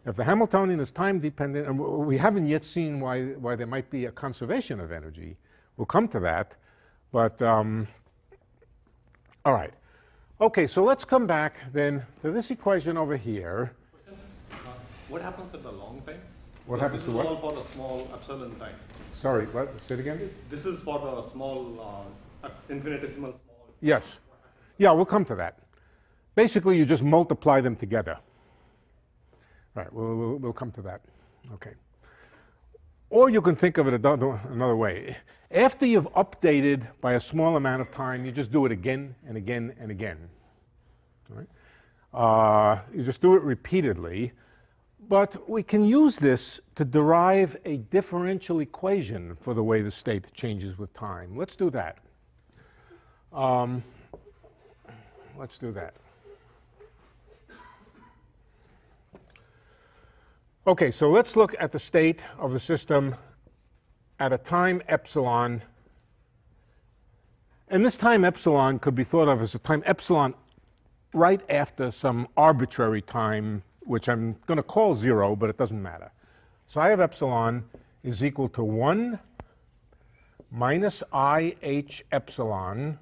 If the Hamiltonian is time dependent, and we haven't yet seen why there might be a conservation of energy. We'll come to that, but all right. Okay, so let's come back then to this equation over here. What happens at the long time? What happens to what? This is all for the small epsilon time. Sorry, what? Say it again? This is for the small, infinitesimal small. Yes. Yeah, we'll come to that. Basically, you just multiply them together. Right, we'll come to that. Okay. Or you can think of it another way. After you've updated by a small amount of time, you just do it again and again and again. All right? You just do it repeatedly. But we can use this to derive a differential equation for the way the state changes with time. Let's do that. Let's do that. Okay, so let's look at the state of the system at a time epsilon. And this time epsilon could be thought of as a time epsilon right after some arbitrary time, which I'm going to call 0, but it doesn't matter. So I have epsilon is equal to 1 minus IH epsilon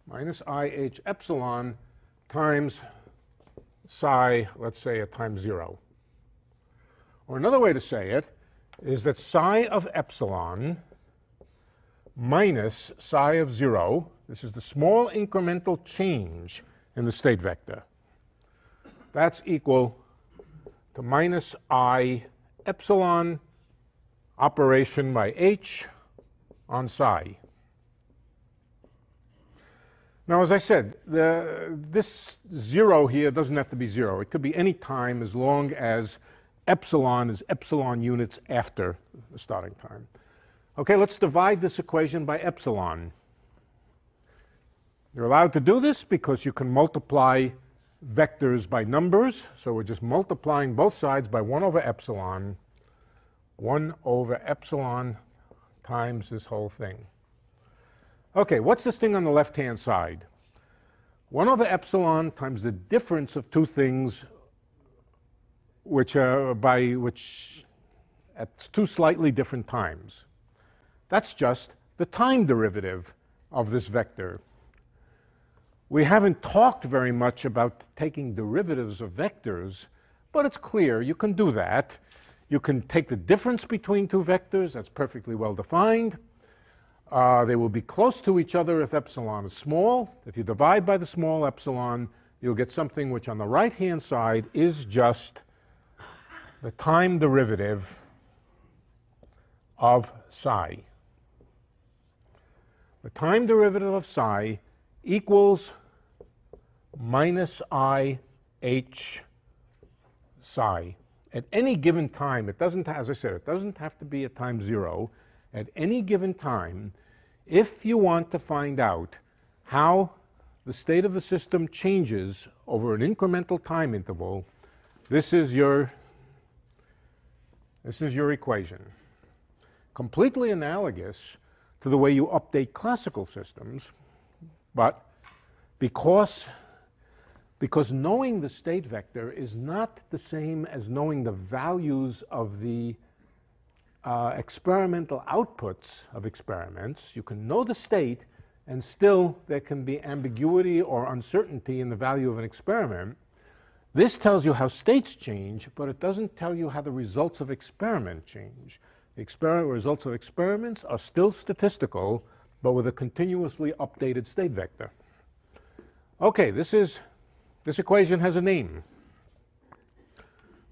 minus IH epsilon times psi, let's say, at time 0. Or another way to say it is that psi of epsilon minus psi of 0, this is the small incremental change in the state vector, that's equal to minus I epsilon operation by H on psi. Now, as I said, this 0 here doesn't have to be 0. It could be any time as long as epsilon is epsilon units after the starting time. Okay, let's divide this equation by epsilon. You're allowed to do this because you can multiply vectors by numbers. So we're just multiplying both sides by 1 over epsilon. 1 over epsilon times this whole thing. Okay, what's this thing on the left-hand side? 1 over epsilon times the difference of two things which at two slightly different times. That's just the time derivative of this vector. We haven't talked very much about taking derivatives of vectors, but it's clear you can do that. You can take the difference between two vectors. That's perfectly well defined. They will be close to each other if epsilon is small. If you divide by the small epsilon, you'll get something which on the right-hand side is just the time derivative of psi. The time derivative of psi equals minus I h psi. At any given time, it doesn't, as I said, it doesn't have to be at time 0. At any given time, if you want to find out how the state of the system changes over an incremental time interval, this is your equation. Completely analogous to the way you update classical systems, but because knowing the state vector is not the same as knowing the values of the experimental outputs of experiments. You can know the state, and still there can be ambiguity or uncertainty in the value of an experiment. This tells you how states change, but it doesn't tell you how the results of experiment change. The results of experiments are still statistical, but with a continuously updated state vector. Okay, this equation has a name.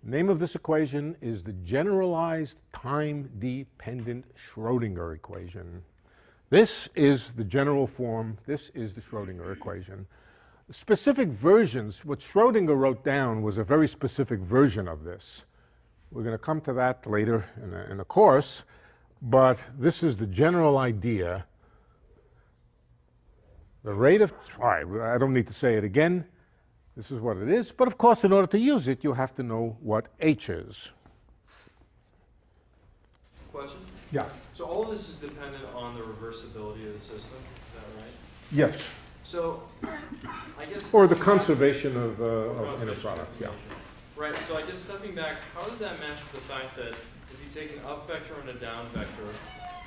The name of this equation is the generalized time-dependent Schrodinger equation. This is the general form. This is the Schrodinger equation. Specific versions, what Schrodinger wrote down was a very specific version of this. We're going to come to that later in the course, but this is the general idea. The rate of, all right, I don't need to say it again. This is what it is. But of course, in order to use it, you have to know what h is. Question? Yeah. So all of this is dependent on the reversibility of the system, is that right? Yes. So, I guess... Or the conservation of inner products, yeah. Right, so I guess stepping back, how does that match with the fact that if you take an up vector and a down vector,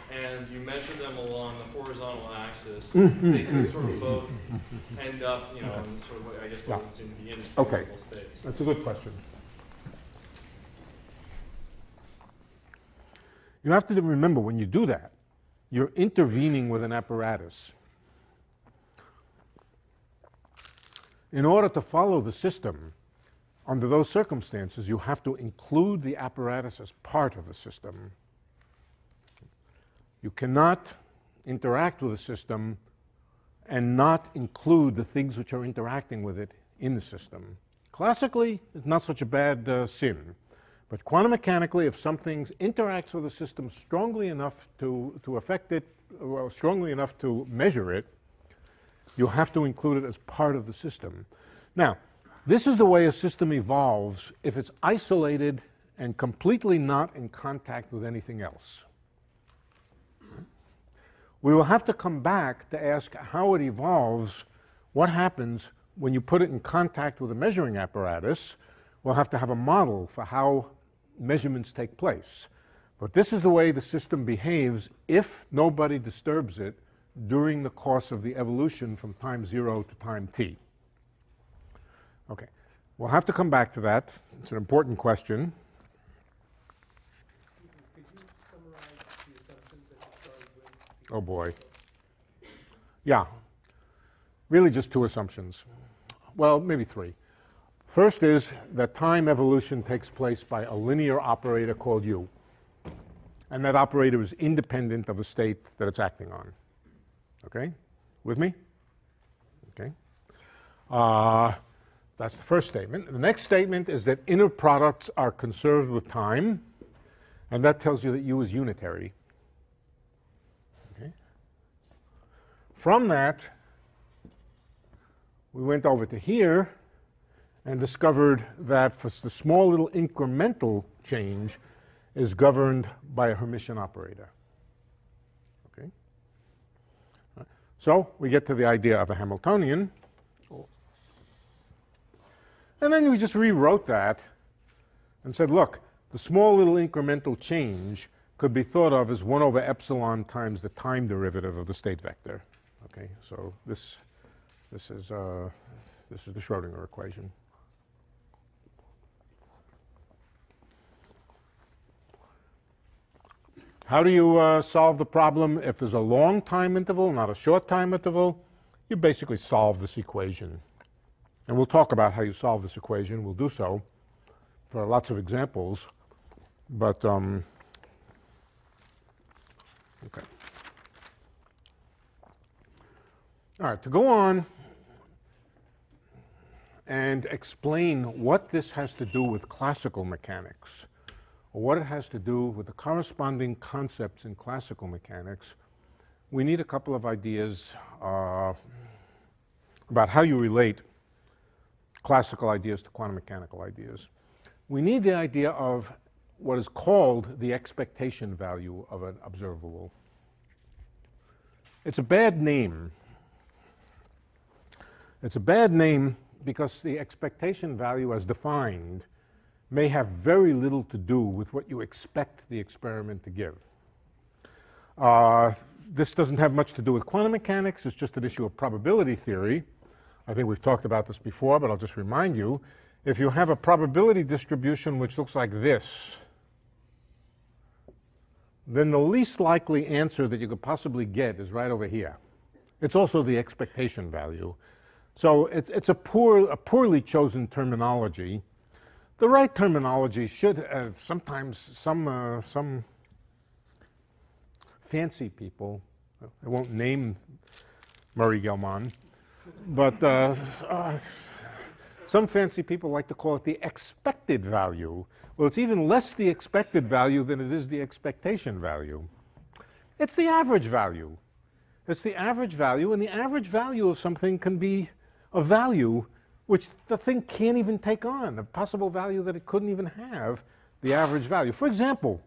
and you measure them along the horizontal axis, they can sort of both end up, you know, in sort of what I guess what would seem to be inextricable states. That's a good question. You have to remember, when you do that, you're intervening with an apparatus. In order to follow the system, under those circumstances, you have to include the apparatus as part of the system. You cannot interact with the system and not include the things which are interacting with it in the system. Classically, it's not such a bad sin. But quantum mechanically, if something interacts with the system strongly enough to affect it, or strongly enough to measure it, you have to include it as part of the system. Now, this is the way a system evolves if it's isolated and completely not in contact with anything else. We will have to come back to ask how it evolves, what happens when you put it in contact with a measuring apparatus. We'll have to have a model for how measurements take place. But this is the way the system behaves if nobody disturbs it during the course of the evolution from time 0 to time t. Okay, we'll have to come back to that. It's an important question. Could you summarize the assumptions that you started with? Oh boy. Yeah, really just two assumptions. Well, maybe three. First is that time evolution takes place by a linear operator called u. And that operator is independent of the state that it's acting on. Okay? With me? Okay. That's the first statement. The next statement is that inner products are conserved with time, and that tells you that u is unitary. Okay. From that, we went over to here and discovered that for the small little incremental change is governed by a Hermitian operator. Okay? So we get to the idea of a Hamiltonian. And then we just rewrote that and said, look, the small little incremental change could be thought of as 1 over epsilon times the time derivative of the state vector. Okay, so this is the Schrodinger equation. How do you solve the problem if there's a long time interval, not a short time interval? You basically solve this equation. And we'll talk about how you solve this equation. We'll do so for lots of examples. But, okay. All right, to go on and explain what this has to do with classical mechanics, or what it has to do with the corresponding concepts in classical mechanics, we need a couple of ideas about how you relate classical ideas to quantum mechanical ideas. We need the idea of what is called the expectation value of an observable. It's a bad name. It's a bad name because the expectation value as defined may have very little to do with what you expect the experiment to give. This doesn't have much to do with quantum mechanics. It's just an issue of probability theory. I think we've talked about this before, but I'll just remind you. If you have a probability distribution which looks like this, then the least likely answer that you could possibly get is right over here. It's also the expectation value. So it's a poorly chosen terminology. The right terminology should, sometimes some fancy people, I won't name Murray Gell-Mann, but some fancy people like to call it the expected value. Well, it's even less the expected value than it is the expectation value. It's the average value. It's the average value, and the average value of something can be a value which the thing can't even take on, a possible value that it couldn't even have, the average value. For example,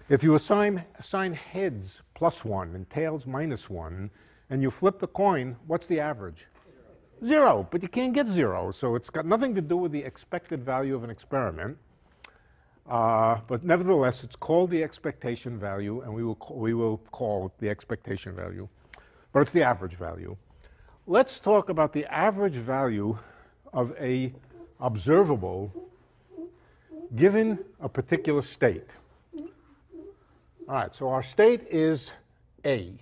if you assign heads +1 and tails -1, and you flip the coin, what's the average? 0, but you can't get 0, so it's got nothing to do with the expected value of an experiment. But nevertheless, it's called the expectation value, and we will call it the expectation value. But it's the average value. Let's talk about the average value of a observable given a particular state. All right, so our state is A.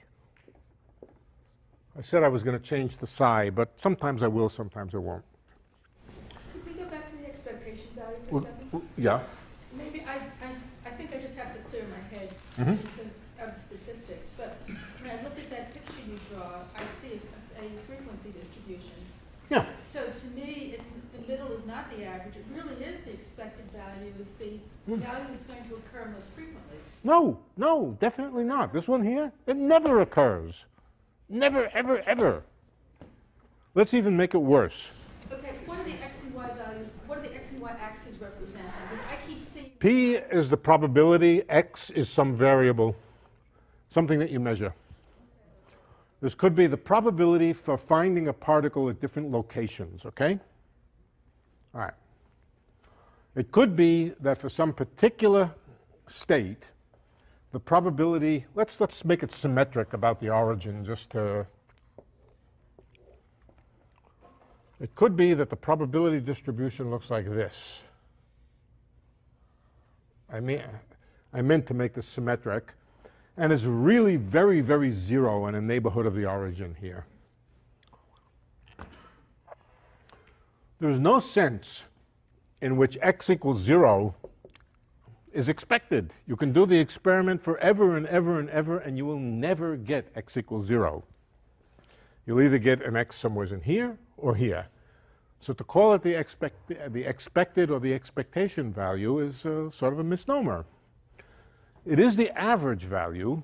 I said I was going to change the psi, but sometimes I will, sometimes I won't. Could we go back to the expectation value for a second? Yeah. Maybe I think I just have to clear my head of statistics. But when I look at that picture you draw, I see a frequency distribution. Yeah. So to me, the middle is not the average. It really is the expected value. It's the value that's going to occur most frequently. No, definitely not. This one here, it never occurs. Never, ever, ever. Let's even make it worse. Okay, what are the x and y values? What do the x and y axes represent? Because I keep seeing... P is the probability. X is some variable, something that you measure. This could be the probability for finding a particle at different locations, okay? All right. It could be that for some particular state, the probability, let's make it symmetric about the origin just to, it could be that the probability distribution looks like this. I meant to make this symmetric, and is really very, very zero in the neighborhood of the origin here. There's no sense in which x equals 0 is expected. You can do the experiment forever and ever and ever, and you will never get x equals 0. You'll either get an x somewhere in here or here. So to call it the expected or the expectation value is sort of a misnomer. It is the average value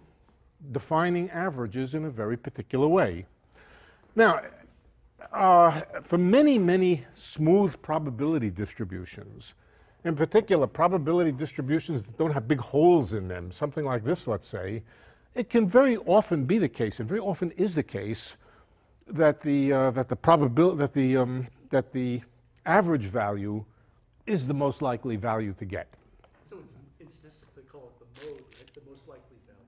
defining averages in a very particular way. Now, for many, many smooth probability distributions, in particular probability distributions that don't have big holes in them, something like this, let's say, it can very often be the case, and very often is the case, that the average value is the most likely value to get. So it's statistically called the mode, right? The most likely value.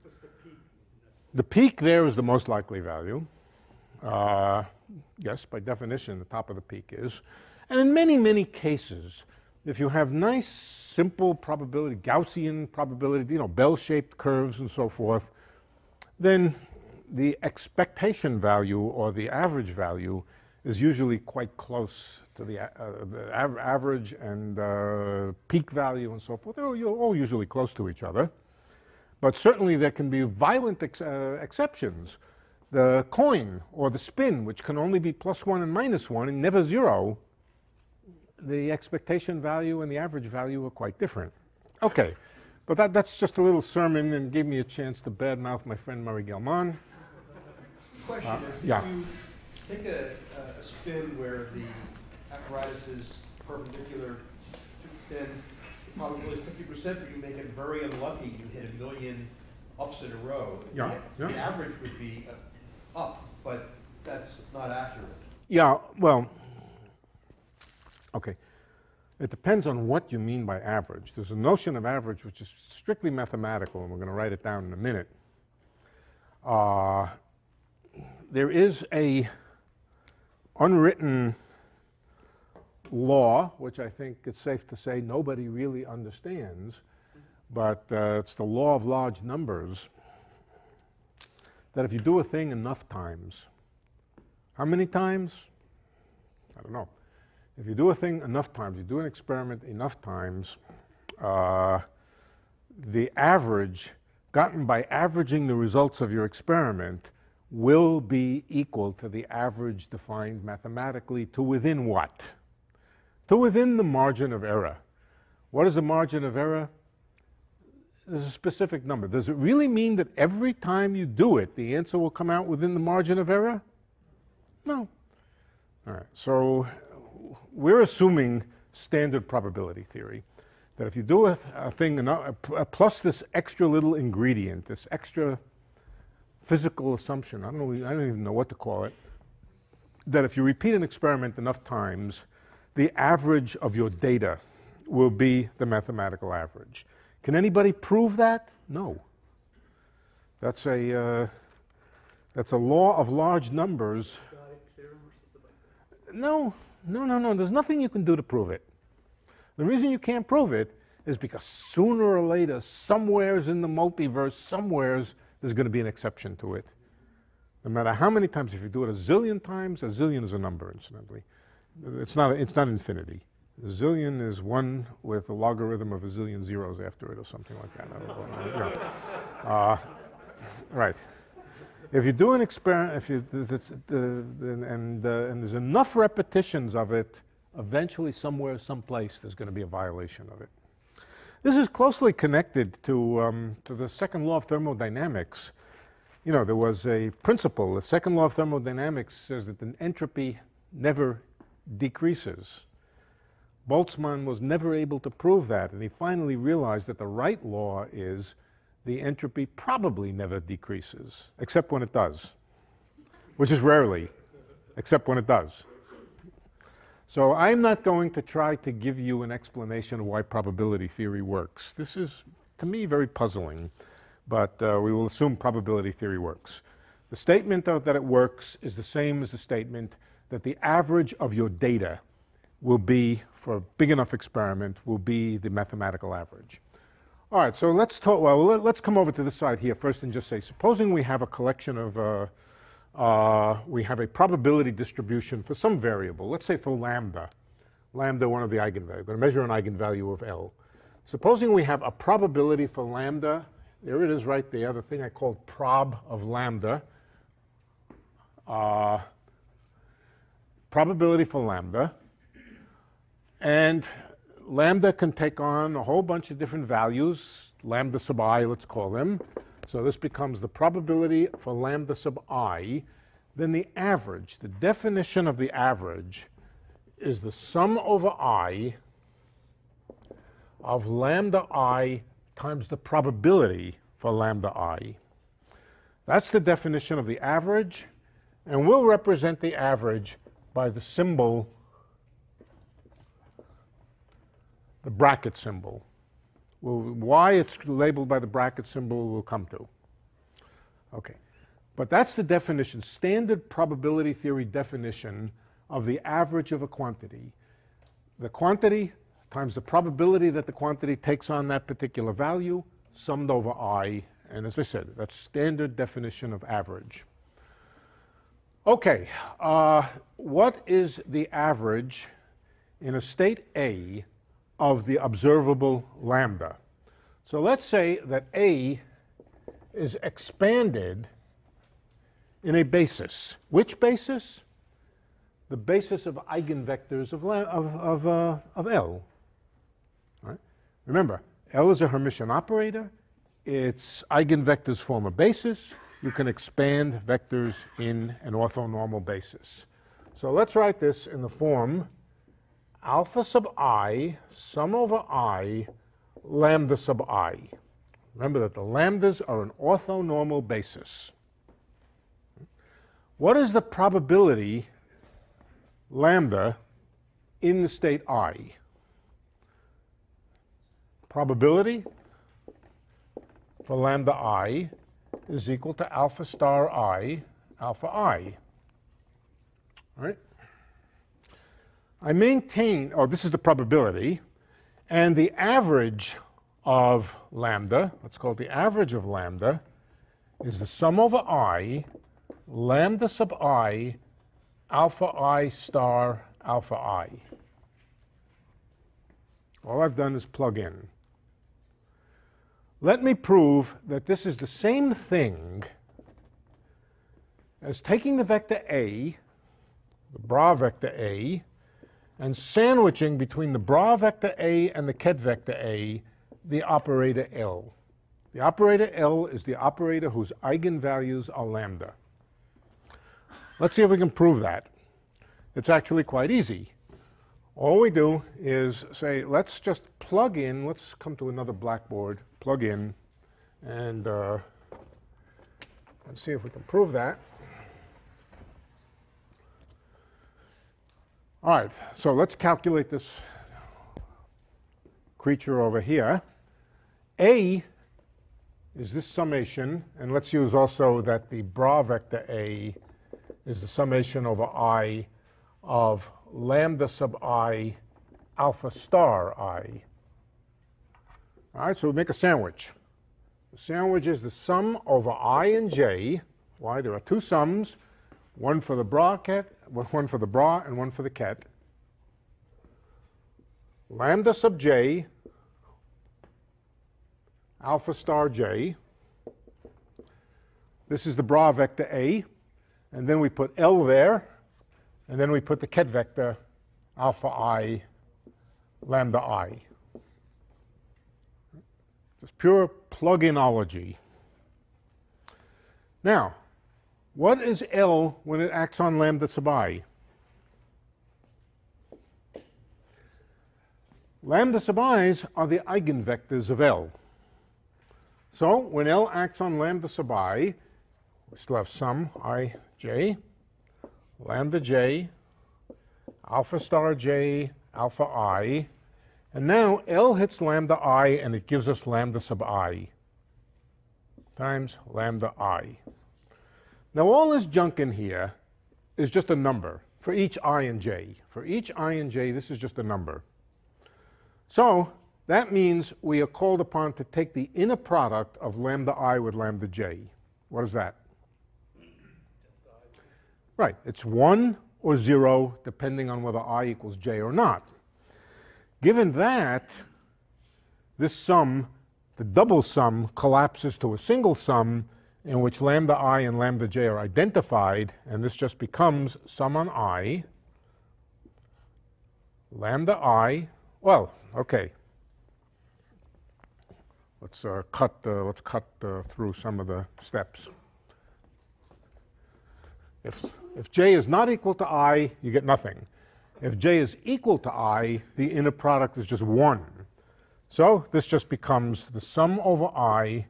What's the peak? The peak there is the most likely value. Yes, by definition, the top of the peak is. And in many, many cases, if you have nice, simple probability, Gaussian probability, bell-shaped curves and so forth, then the expectation value or the average value is usually quite close to the average and peak value and so forth. They're all usually close to each other. But certainly there can be violent exceptions. The coin or the spin, which can only be +1 and -1 and never 0, the expectation value and the average value are quite different. Okay, but that's just a little sermon and gave me a chance to badmouth my friend Murray Gell-Mann. Question, yeah. if you take a spin where the apparatus is perpendicular, then the probability is 50%, but you make it very unlucky, you hit 1 million ups in a row. Yeah, the average would be up, but that's not accurate. Yeah, well, okay. It depends on what you mean by average. There's a notion of average which is strictly mathematical, and we're going to write it down in a minute. There is a unwritten law, which I think it's safe to say nobody really understands, but it's the law of large numbers, that if you do a thing enough times, how many times? I don't know. If you do a thing enough times, you do an experiment enough times, the average gotten by averaging the results of your experiment will be equal to the average defined mathematically to within what? To within the margin of error. What is the margin of error? There's a specific number. Does it really mean that every time you do it, the answer will come out within the margin of error? No. All right, so we're assuming standard probability theory, that if you do a thing, plus this extra little ingredient, this extra physical assumption, I don't even know what to call it, that if you repeat an experiment enough times, the average of your data will be the mathematical average. Can anybody prove that? No. That's a law of large numbers. No. There's nothing you can do to prove it. The reason you can't prove it is because sooner or later, somewheres in the multiverse, somewheres, there's going to be an exception to it. No matter how many times, if you do it a zillion times, a zillion is a number, incidentally. It's not infinity. A zillion is 1 with a logarithm of a zillion zeros after it or something like that. I don't know. Right. If you do an experiment, and there's enough repetitions of it, eventually somewhere, someplace, there's going to be a violation of it. This is closely connected to the second law of thermodynamics. There was a principle. The second law of thermodynamics says that an entropy never decreases. Boltzmann was never able to prove that, and he finally realized that the right law is the entropy probably never decreases, except when it does, which is rarely, except when it does. So I'm not going to try to give you an explanation of why probability theory works. This is to me, very puzzling. But we will assume probability theory works. The statement that it works is the same as the statement that the average of your data will be, for a big enough experiment, will be the mathematical average. All right, so let's talk, well, let's come over to this side here first and just say, supposing we have a collection of, we have a probability distribution for some variable, let's say for lambda. Lambda, one of the eigenvalues. We're going to measure an eigenvalue of L. Supposing we have a probability for lambda, there it is right there, the thing I called prob of lambda. Probability for lambda. And lambda can take on a whole bunch of different values, lambda sub I, let's call them. So this becomes the probability for lambda sub I. Then the average, the definition of the average, is the sum over I of lambda I times the probability for lambda I. That's the definition of the average, and we'll represent the average by the symbol, the bracket symbol. Why it's labeled by the bracket symbol we'll come to. Okay, but that's the definition, standard probability theory definition of the average of a quantity. The quantity times the probability that the quantity takes on that particular value, summed over I, and as I said, that's standard definition of average. Okay, what is the average in a state A of the observable lambda? So let's say that A is expanded in a basis. Which basis? The basis of eigenvectors of L. Right? Remember, L is a Hermitian operator. Its eigenvectors form a basis. You can expand vectors in an orthonormal basis. So let's write this in the form alpha sub I, sum over I, lambda sub I. Remember that the lambdas are an orthonormal basis. What is the probability lambda in the state I? Probability for lambda I is equal to alpha star I, alpha I. All right? I maintain, oh, this is the probability, and the average of lambda, let's call it the average of lambda, is the sum over I, lambda sub I, alpha I star alpha I. All I've done is plug in. Let me prove that this is the same thing as taking the vector A, the bra vector A, and sandwiching between the bra vector A and the ket vector A, the operator L. The operator L is the operator whose eigenvalues are lambda. Let's see if we can prove that. It's actually quite easy. All we do is say, let's just plug in, let's come to another blackboard, plug in, and let's see if we can prove that. All right, so let's calculate this creature over here. A is this summation, and let's use also that the bra vector A is the summation over I of lambda sub I alpha star I. All right, so we make a sandwich. The sandwich is the sum over I and J. Why? There are two sums, one for the bra ket, one for the bra and one for the ket. Lambda sub J, alpha star J. This is the bra vector A, and then we put L there, and then we put the ket vector alpha I, lambda I. Just pure plug-inology. Now, what is L when it acts on lambda sub I? Lambda sub i's are the eigenvectors of L. So when L acts on lambda sub I, we still have sum I, j, lambda j, alpha star j, alpha I, And now L hits lambda I, and it gives us lambda sub I times lambda I. Now all this junk in here is just a number for each I and j. For each I and j, this is just a number. So that means we are called upon to take the inner product of lambda I with lambda j. What is that? Right, it's 1 or 0, depending on whether I equals j or not. Given that, this sum, the double sum, collapses to a single sum in which lambda I and lambda j are identified, and this just becomes sum on I, lambda I, well, okay. Let's cut through some of the steps. If j is not equal to I, you get nothing. If j is equal to I, the inner product is just 1. So this just becomes the sum over I,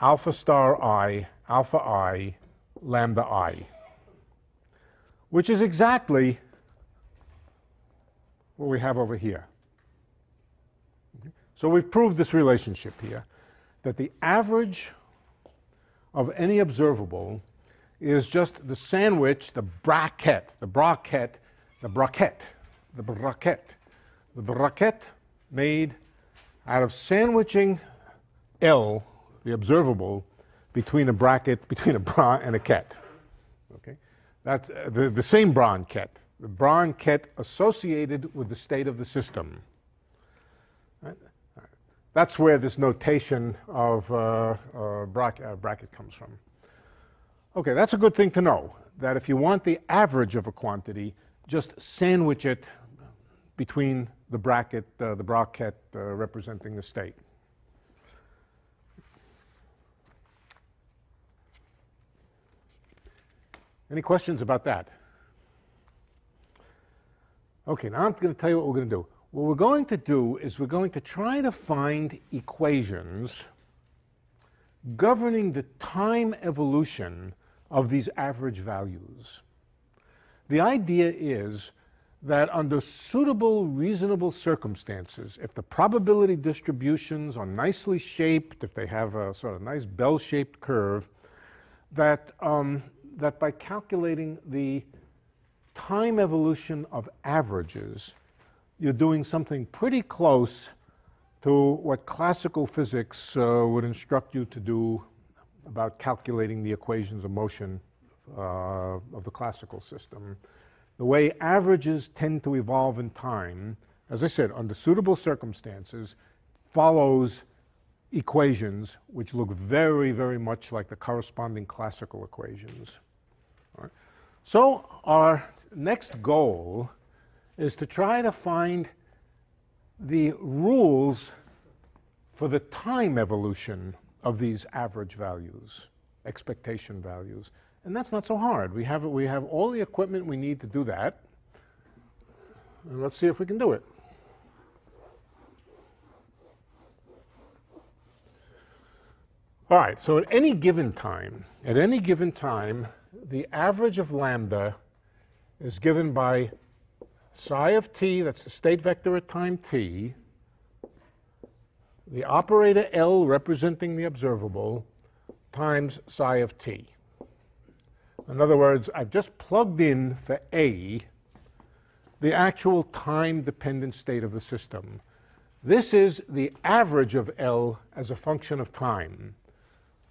alpha star I, alpha I, lambda I, which is exactly what we have over here. So we've proved this relationship here, that the average of any observable is just the sandwich, the bracket made out of sandwiching L, the observable, between a bracket, between a bra and a ket. Okay? That's the same bra and ket. The bra and ket associated with the state of the system. Right? That's where this notation of bracket comes from. Okay, that's a good thing to know, that if you want the average of a quantity, just sandwich it between the bracket, the bracket representing the state. Any questions about that? Okay, now I'm going to tell you what we're going to do. What we're going to do is we're going to try to find equations governing the time evolution of these average values. The idea is that under suitable, reasonable circumstances, if the probability distributions are nicely shaped, if they have a sort of nice bell-shaped curve, that by calculating the time evolution of averages, you're doing something pretty close to what classical physics would instruct you to do about calculating the equations of motion of the classical system. The way averages tend to evolve in time, as I said, under suitable circumstances, follows equations which look very, very much like the corresponding classical equations. All right. So our next goal is to try to find the rules for the time evolution of these average values, expectation values. And that's not so hard. We have all the equipment we need to do that. And let's see if we can do it. All right, so at any given time, the average of lambda is given by psi of t, that's the state vector at time t, the operator L representing the observable, times psi of t. In other words, I've just plugged in for A the actual time-dependent state of the system. This is the average of L as a function of time.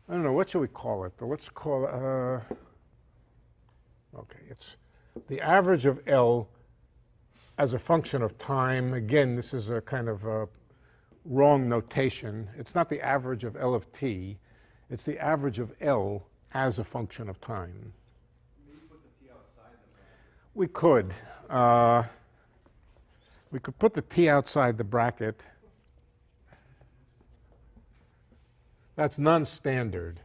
I don't know, what should we call it? Let's call it, okay, it's the average of L as a function of time. Again, this is a kind of a wrong notation. It's not the average of L of t. It's the average of L as a function of time. We could. We could put the t outside the bracket. That's non-standard.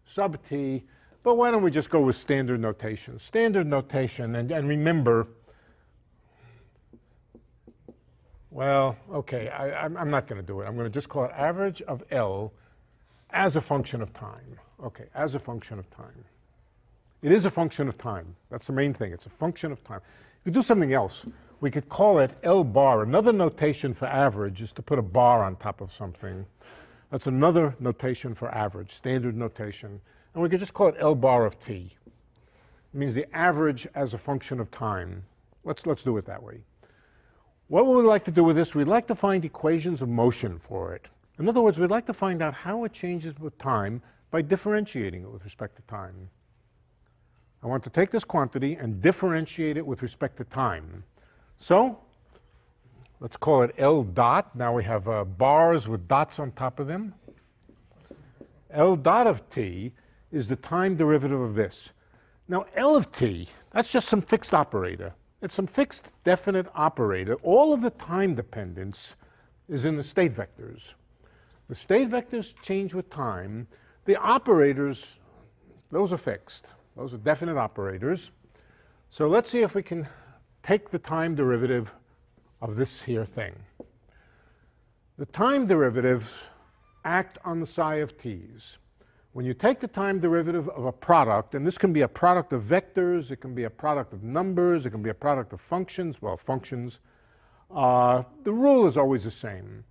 Sub t. But why don't we just go with standard notation? Standard notation, and remember, well, okay, I'm not going to do it. I'm going to just call it average of L as a function of time. Okay, as a function of time. It is a function of time. That's the main thing. It's a function of time. You could do something else. we could call it L bar. Another notation for average is to put a bar on top of something. That's another notation for average, standard notation. And we could just call it L bar of t. It means the average as a function of time. Let's do it that way. What would we like to do with this? We'd like to find equations of motion for it. In other words, we'd like to find out how it changes with time by differentiating it with respect to time. I want to take this quantity and differentiate it with respect to time. So let's call it L dot. Now we have bars with dots on top of them. L dot of t is the time derivative of this. Now L of t, that's just some fixed operator. It's some fixed definite operator. All of the time dependence is in the state vectors. The state vectors change with time. The operators, those are fixed. Those are definite operators. So let's see if we can take the time derivative of this here thing. The time derivatives act on the psi of t's. When you take the time derivative of a product, and this can be a product of vectors, it can be a product of numbers, it can be a product of functions, well, functions, the rule is always the same.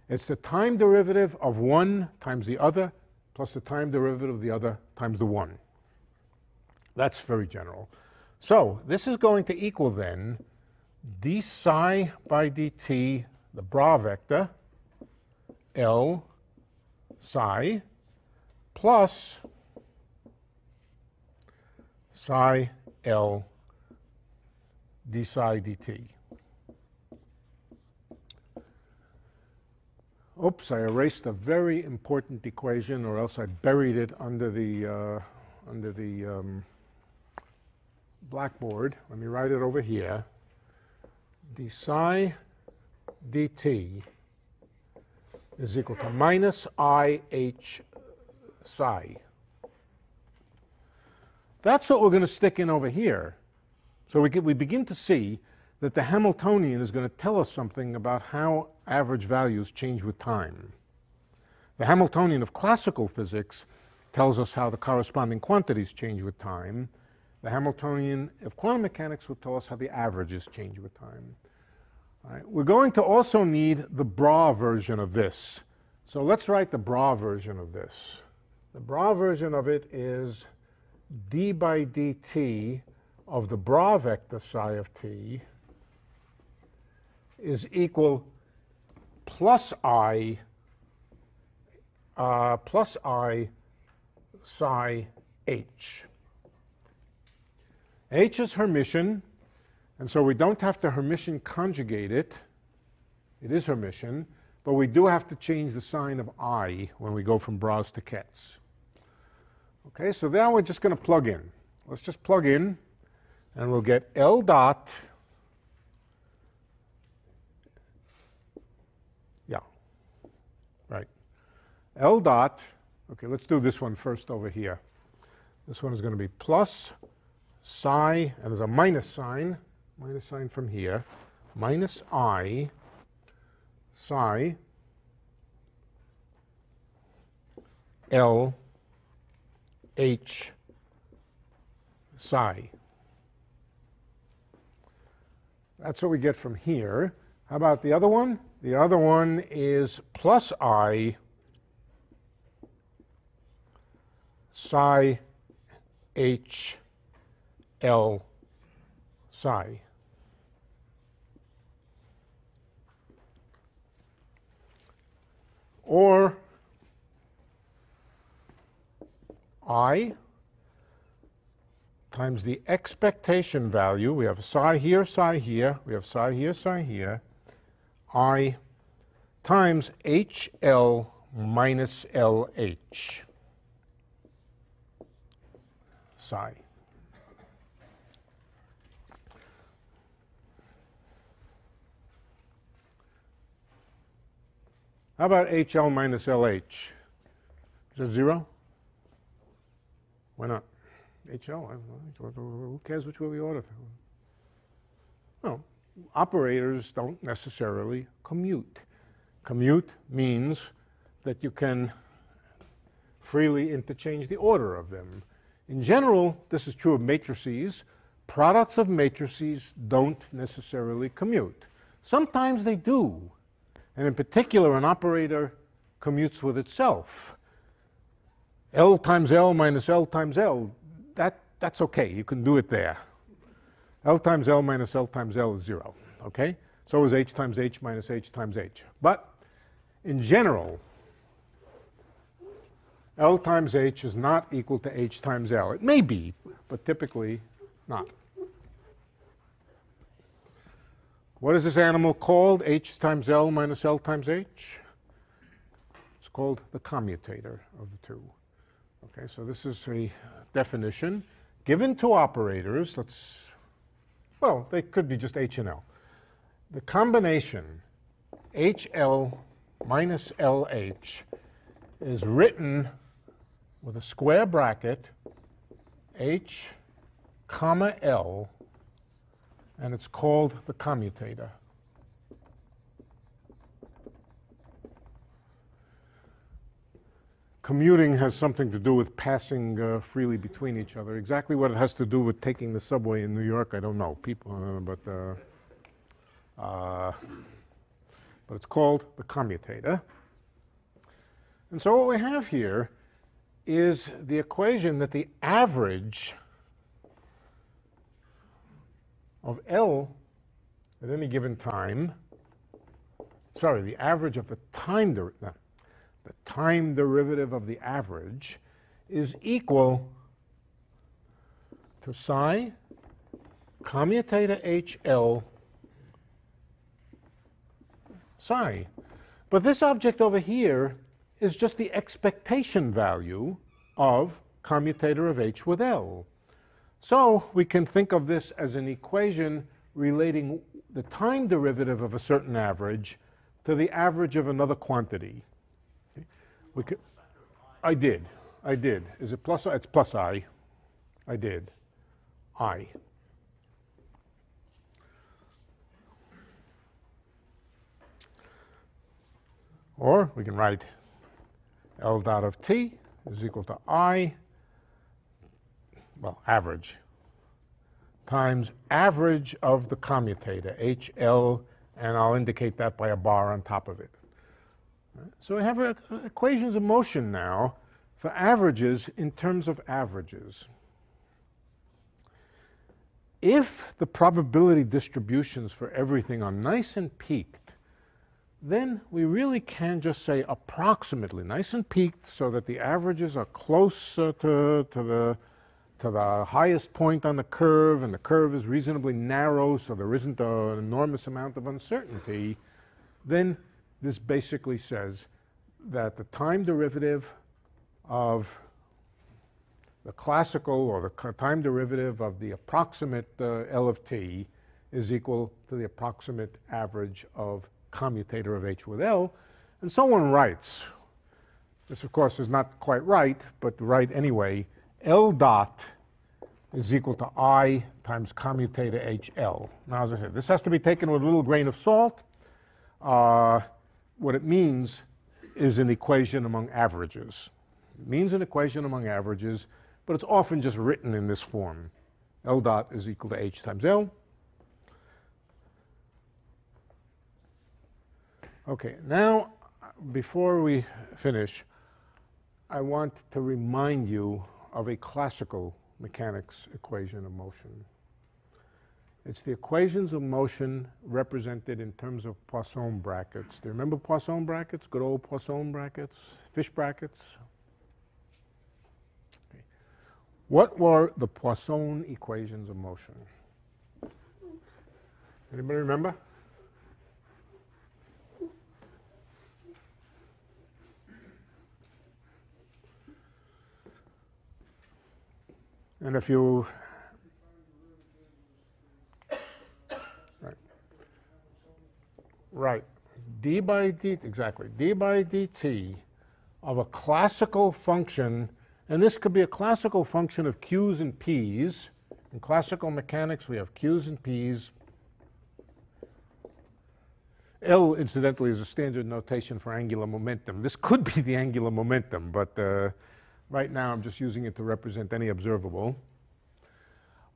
It's the time derivative of one times the other plus the time derivative of the other times the one. That's very general. So this is going to equal then d psi by dt, the bra vector, L psi, plus psi L d psi dt. Oops, I erased a very important equation, or else I buried it under the blackboard. Let me write it over here. d psi dt is equal to minus I h psi. That's what we're going to stick in over here. So we begin to see that the Hamiltonian is going to tell us something about how average values change with time. The Hamiltonian of classical physics tells us how the corresponding quantities change with time. The Hamiltonian of quantum mechanics will tell us how the averages change with time. All right. We're going to also need the bra version of this. So let's write the bra version of this. The bra version of it is d by dt of the bra vector psi of t is equal plus I psi h. H is Hermitian, and so we don't have to Hermitian conjugate it. It is Hermitian, but we do have to change the sign of I when we go from bras to kets. Okay, so now we're just going to plug in. Let's just plug in, and we'll get L dot, yeah, right, L dot, okay, let's do this one first over here. This one is going to be plus psi, and there's a minus sign from here, minus I psi L h psi. That's what we get from here. How about the other one? The other one is plus I psi h L psi. Or I times the expectation value. We have psi here, we have psi here, I times HL minus LH psi. How about HL minus LH? Is that 0? Why not? HL, who cares which way we order? No, operators don't necessarily commute. Commute means that you can freely interchange the order of them. In general, this is true of matrices, products of matrices don't necessarily commute. Sometimes they do. And in particular, an operator commutes with itself. L times L minus L times L, that's okay. You can do it there. L times L minus L times L is 0. Okay? So is H times H minus H times H. But in general, L times H is not equal to H times L. It may be, but typically not. What is this animal called? H times L minus L times H? It's called the commutator of the two. Okay, so this is a definition given to operators. Well, they could be just H and L. The combination HL minus LH is written with a square bracket, H comma L, and it's called the commutator. Commuting has something to do with passing freely between each other. Exactly what it has to do with taking the subway in New York, I don't know. But it's called the commutator. And so what we have here is the equation that the average of L at any given time, the average of the time derivative of the average is equal to psi commutator HL psi. But this object over here is just the expectation value of commutator of H with L. So we can think of this as an equation relating the time derivative of a certain average to the average of another quantity. I did. Is it plus I? It's plus I. I did. I. Or we can write L dot of t is equal to I, well, average, times average of the commutator, HL, and I'll indicate that by a bar on top of it. So we have equations of motion now for averages in terms of averages. If the probability distributions for everything are nice and peaked, then we really can just say approximately nice and peaked so that the averages are close to the highest point on the curve, and the curve is reasonably narrow so there isn't an enormous amount of uncertainty. Then this basically says that the time derivative of the classical, or the time derivative of the approximate L of t is equal to the approximate average of commutator of H with L. And someone writes, this of course is not quite right, but right anyway, L dot is equal to I times commutator HL. Now, as I said, this has to be taken with a little grain of salt. What it means is an equation among averages. It means an equation among averages, but it's often just written in this form. L dot is equal to H times L. Okay, now, before we finish, I want to remind you of a classical mechanics equation of motion. It's the equations of motion represented in terms of Poisson brackets. Do you remember Poisson brackets? Good old Poisson brackets, fish brackets? Okay. What were the Poisson equations of motion? Anybody remember? And if you, right, d by dt, exactly, d by dt of a classical function, and this could be a classical function of q's and p's. In classical mechanics, we have q's and p's. L, incidentally, is a standard notation for angular momentum. This could be the angular momentum, but right now I'm just using it to represent any observable.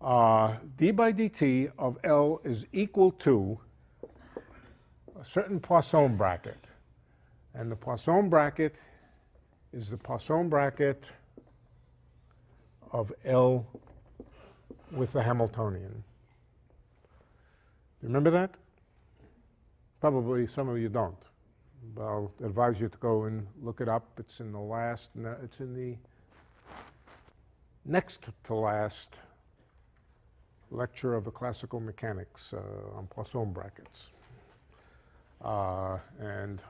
d by dt of L is equal to a certain Poisson bracket. And the Poisson bracket is the Poisson bracket of L with the Hamiltonian. Remember that? Probably some of you don't. But I'll advise you to go and look it up. It's in the next to last lecture of the classical mechanics on Poisson brackets. And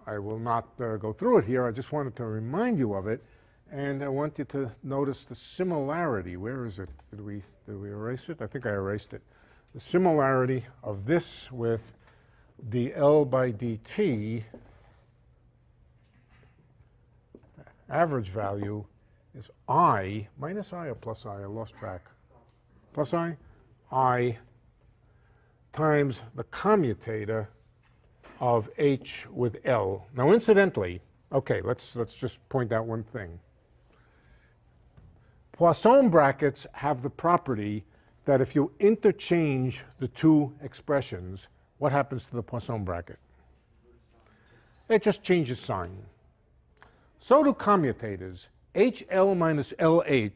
I will not go through it here. I just wanted to remind you of it. And I want you to notice the similarity. Where is it? Did we erase it? I think I erased it. The similarity of this with dl by dt, average value, is I, minus I or plus I lost track. Plus I times the commutator of H with L. Now, incidentally, okay, let's just point out one thing. Poisson brackets have the property that if you interchange the two expressions, what happens to the Poisson bracket? It just changes sign. So do commutators. HL minus LH,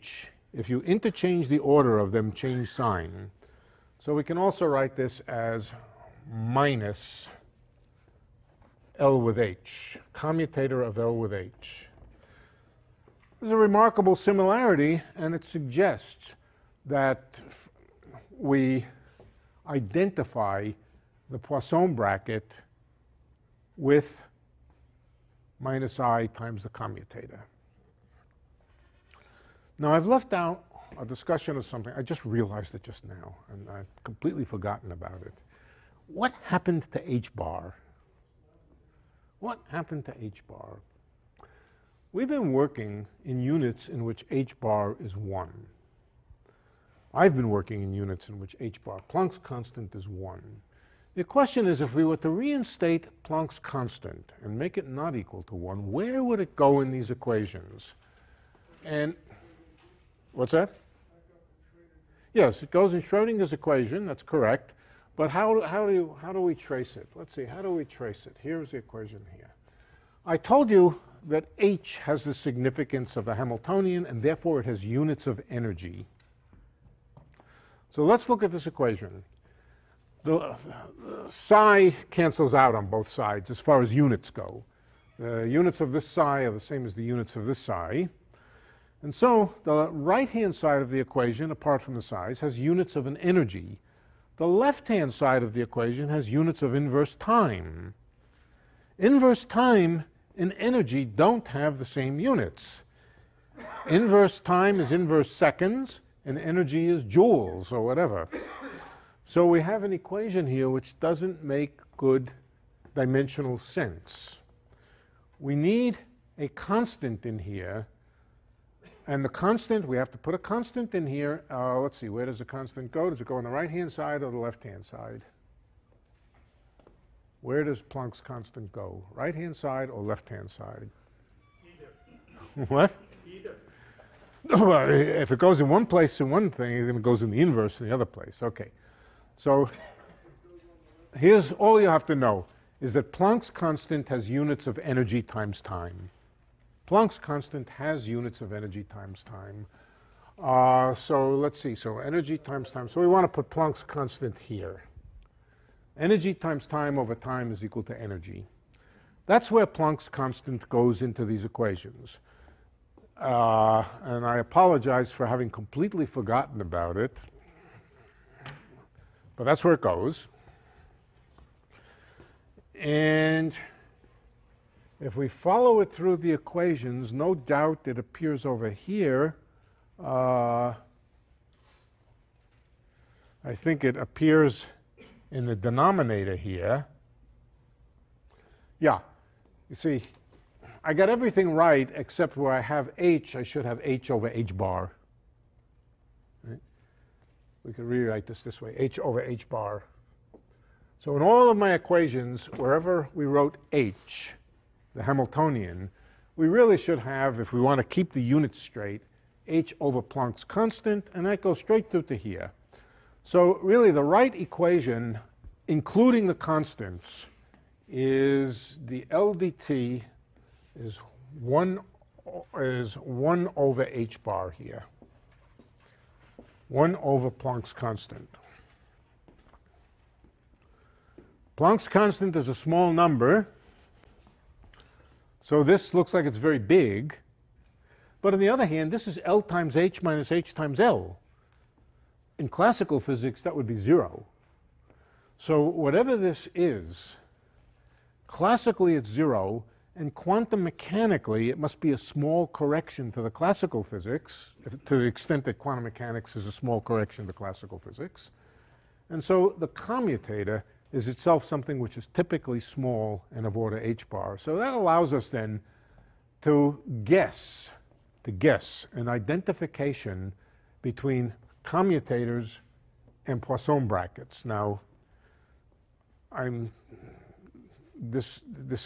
if you interchange the order of them, change sign. So we can also write this as minus L with H, commutator of L with H. There's a remarkable similarity, and it suggests that we identify the Poisson bracket with minus I times the commutator. Now, I've left out a discussion of something. I just realized it just now, and I've completely forgotten about it. What happened to H bar? What happened to H bar? We've been working in units in which H bar is 1. I've been working in units in which H bar, Planck's constant, is 1. The question is, if we were to reinstate Planck's constant and make it not equal to 1, where would it go in these equations? And what's that? Yes, it goes in Schrodinger's equation. That's correct. But how do we trace it? Let's see. How do we trace it? Here's the equation here. I told you that H has the significance of the Hamiltonian, and therefore it has units of energy. So let's look at this equation. The psi cancels out on both sides as far as units go. The units of this psi are the same as the units of this psi. And so the right-hand side of the equation, apart from the psi's, has units of an energy. The left-hand side of the equation has units of inverse time. Inverse time and energy don't have the same units. Inverse time is inverse seconds, and energy is joules or whatever. So we have an equation here which doesn't make good dimensional sense. We need a constant in here. And the constant, we have to put a constant in here. Let's see, where does the constant go? Does it go on the right-hand side or the left-hand side? Where does Planck's constant go? Right-hand side or left-hand side? Either. What? Either. Well, if it goes in one place in one thing, then it goes in the inverse in the other place. Okay. So here's all you have to know, is that Planck's constant has units of energy times time. Planck's constant has units of energy times time. So let's see. So energy times time. So we want to put Planck's constant here. Energy times time over time is equal to energy. That's where Planck's constant goes into these equations. And I apologize for having completely forgotten about it. But that's where it goes. And if we follow it through the equations, no doubt it appears over here. I think it appears in the denominator here. Yeah. You see, I got everything right except where I have H, I should have H over H bar. Right? We could rewrite this way, H over H bar. So in all of my equations, wherever we wrote H, the Hamiltonian, we really should have, if we want to keep the units straight, h over Planck's constant, and that goes straight through to here. So really the right equation, including the constants, is the LDT is 1 over h bar here. 1 over Planck's constant. Planck's constant is a small number, so this looks like it's very big. But on the other hand, this is L times h minus h times L. In classical physics, that would be 0. So whatever this is, classically it's 0, and quantum mechanically it must be a small correction to the classical physics, to the extent that quantum mechanics is a small correction to classical physics. And so the commutator is itself something which is typically small and of order h bar. So that allows us then to guess an identification between commutators and Poisson brackets. Now, this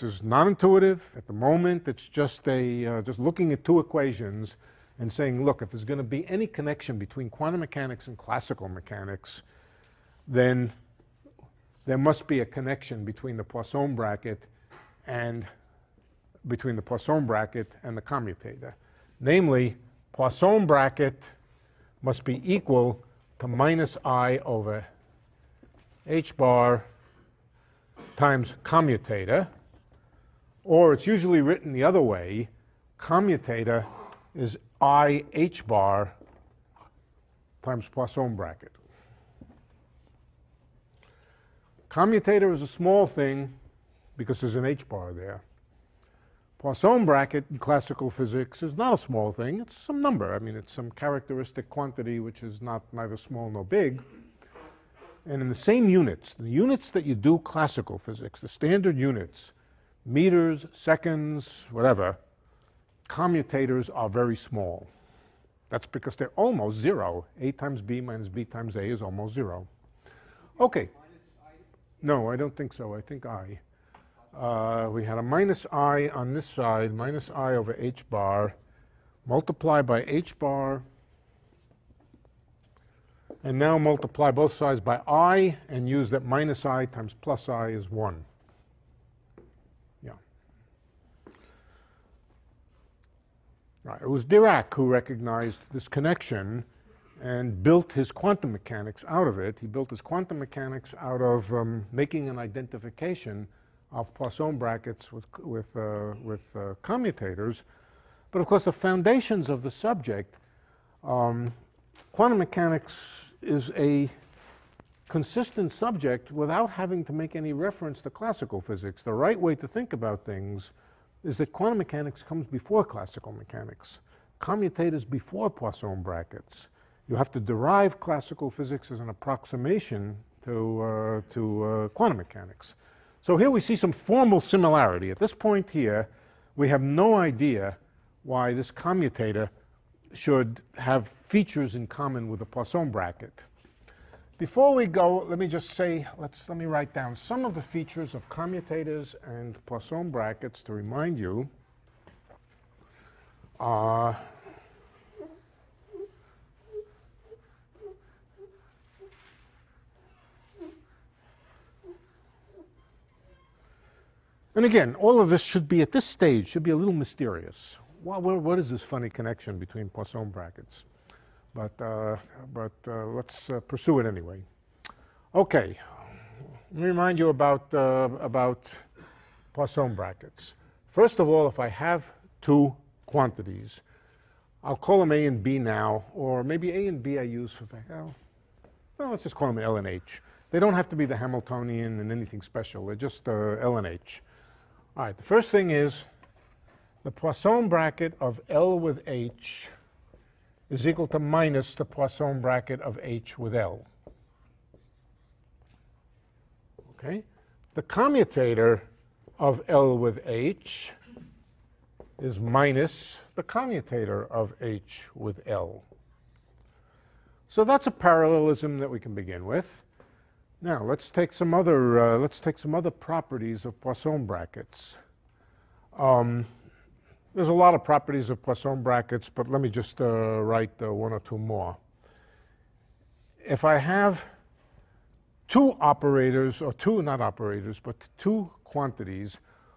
is non-intuitive at the moment. It's just just looking at two equations and saying, look, if there's going to be any connection between quantum mechanics and classical mechanics, then there must be a connection between the Poisson bracket and the commutator. Namely, Poisson bracket must be equal to minus I over h bar times commutator, or it's usually written the other way. Commutator is I h bar times Poisson bracket. Commutator is a small thing because there's an h bar there. Poisson bracket in classical physics is not a small thing. It's some number. I mean, it's some characteristic quantity which is neither small nor big. And in the same units, the units that you do classical physics, the standard units, meters, seconds, whatever, commutators are very small. That's because they're almost 0. A times b minus b times a is almost 0. Okay. No, I don't think so. I think I. We had a minus I on this side, minus I over h bar, multiply by h bar, and now multiply both sides by I, and use that minus I times plus I is 1. Yeah. Right. It was Dirac who recognized this connection and built his quantum mechanics out of it. He built his quantum mechanics out of making an identification of Poisson brackets with commutators. But of course, the foundations of the subject, quantum mechanics is a consistent subject without having to make any reference to classical physics. The right way to think about things is that quantum mechanics comes before classical mechanics. Commutators before Poisson brackets. You have to derive classical physics as an approximation to quantum mechanics. So here we see some formal similarity. At this point here, we have no idea why this commutator should have features in common with the Poisson bracket. Before we go, let me just say, let me write down some of the features of commutators and Poisson brackets to remind you. And again, all of this should be, at this stage, should be a little mysterious. Well, what is this funny connection between Poisson brackets? But let's pursue it anyway. Okay, let me remind you about Poisson brackets. First of all, if I have two quantities, I'll call them A and B now, or maybe A and B I use for, well, let's just call them L and H. They don't have to be the Hamiltonian and anything special. They're just L and H. All right, the first thing is the Poisson bracket of L with H is equal to minus the Poisson bracket of H with L. Okay? The commutator of L with H is minus the commutator of H with L. So that's a parallelism that we can begin with. Now let's take some other properties of Poisson brackets. There's a lot of properties of Poisson brackets, but let me just write one or two more. If I have two operators, or two, not operators, but two quantities,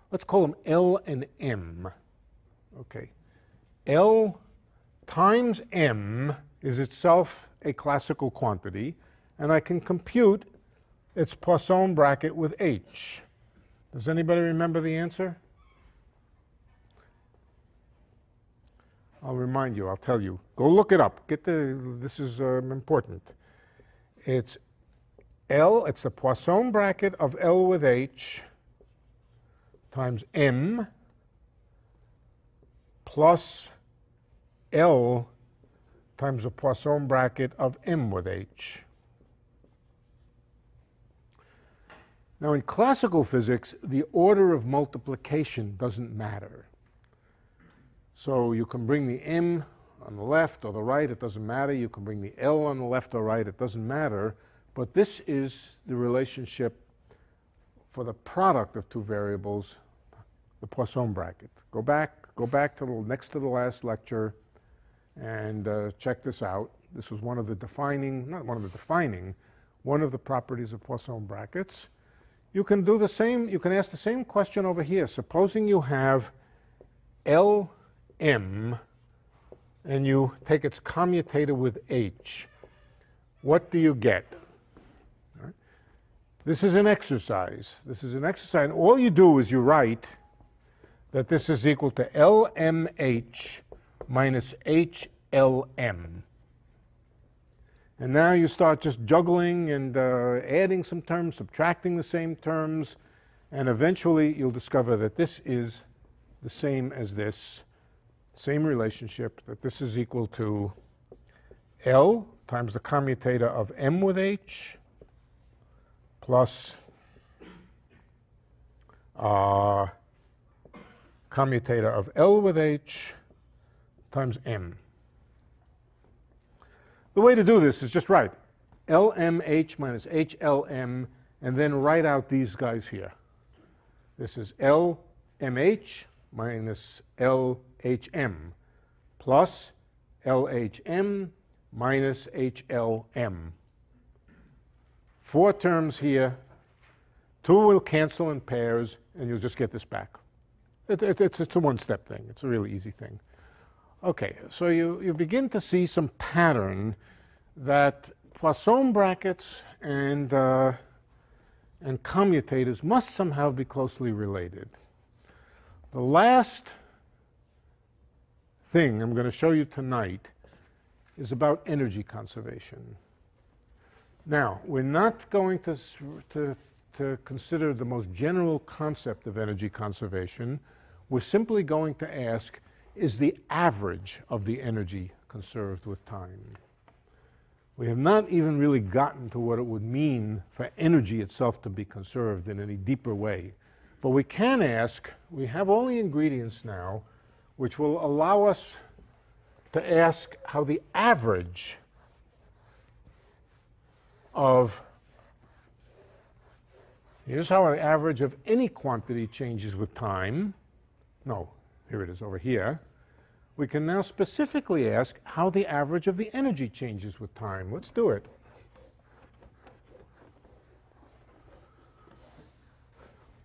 let's call them L and M. Okay. L times M is itself a classical quantity, and I can compute its Poisson bracket with H. Does anybody remember the answer? I'll remind you, I'll tell you. Go look it up. This is important. It's L, it's the Poisson bracket of L with H times M plus L times the Poisson bracket of M with H. Now, in classical physics, the order of multiplication doesn't matter. So you can bring the M on the left or the right, it doesn't matter. You can bring the L on the left or right, it doesn't matter. But this is the relationship for the product of two variables, the Poisson bracket. Go back to next to the last lecture and check this out. This was one of the one of the properties of Poisson brackets. You can do the same, you can ask the same question over here. Supposing you have LM and you take its commutator with H, what do you get? All right. This is an exercise. This is an exercise, and all you do is you write that this is equal to LMH minus HLM. And now you start just juggling and adding some terms, subtracting the same terms, and eventually you'll discover that this is the same as this, same relationship, that this is equal to L times the commutator of M with H plus commutator of L with H times M. The way to do this is just write LMH minus HLM and then write out these guys here. This is LMH minus LHM plus LHM minus HLM. 4 terms here. 2 will cancel in pairs, and you'll just get this back. It's a one-step thing. It's a really easy thing. Okay, so you begin to see some pattern that Poisson brackets and commutators must somehow be closely related. The last thing I'm going to show you tonight is about energy conservation. Now, we're not going to consider the most general concept of energy conservation. We're simply going to ask, is the average of the energy conserved with time? We have not even really gotten to what it would mean for energy itself to be conserved in any deeper way. But we can ask, we have all the ingredients now, which will allow us to ask how the average of, here's how an average of any quantity changes with time. No, here it is over here. We can now specifically ask how the average of the energy changes with time. Let's do it.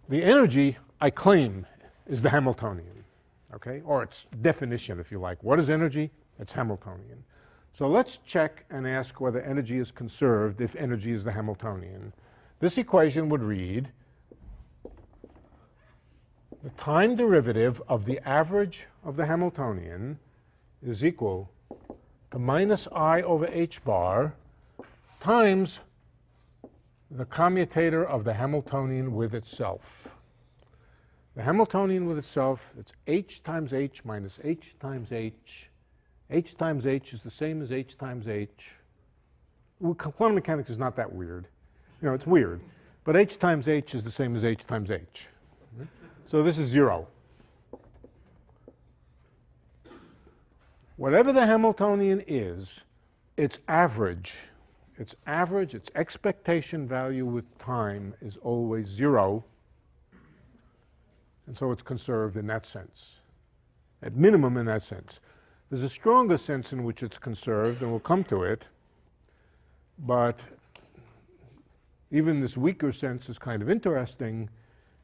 The energy, I claim, is the Hamiltonian, okay? Or its definition, if you like. What is energy? It's Hamiltonian. So let's check and ask whether energy is conserved if energy is the Hamiltonian. This equation would read, the time derivative of the average of the Hamiltonian is equal to minus I over h bar times the commutator of the Hamiltonian with itself. The Hamiltonian with itself, it's h times h minus h times h. H times h is the same as h times h. Well, quantum mechanics is not that weird. You know, it's weird. But h times h is the same as h times h. So this is 0. Whatever the Hamiltonian is, its average, its expectation value with time is always 0. And so it's conserved in that sense. at minimum in that sense. There's a stronger sense in which it's conserved, and we'll come to it, but even this weaker sense is kind of interesting,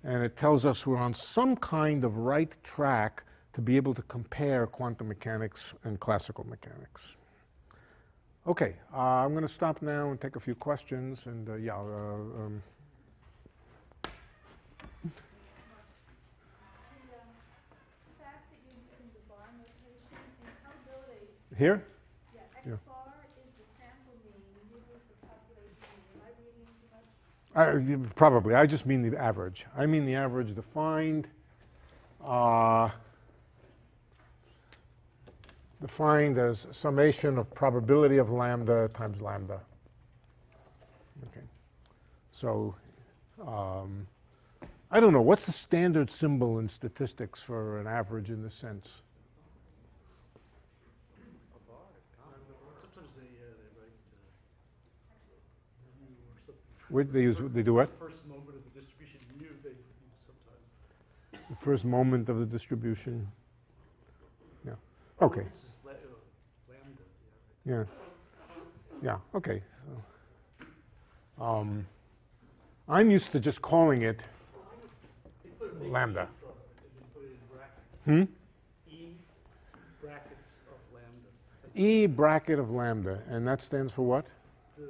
and it tells us we're on some kind of right track to be able to compare quantum mechanics and classical mechanics. Okay, I'm going to stop now and take a few questions, and here? Yeah, X bar is the sample mean, you use the population mean. Am I reading too much? Probably. I just mean the average. I mean the average defined as summation of probability of lambda times lambda. Okay. So I don't know. What's the standard symbol in statistics for an average in this sense? Sometimes they write They do what? First moment of the distribution mu they use sometimes. The first moment of the distribution. Yeah. Okay. This is lambda. Yeah. Right. Yeah. Okay. So, I'm used to just calling it lambda. E brackets of lambda. E bracket of lambda, and that stands for what? The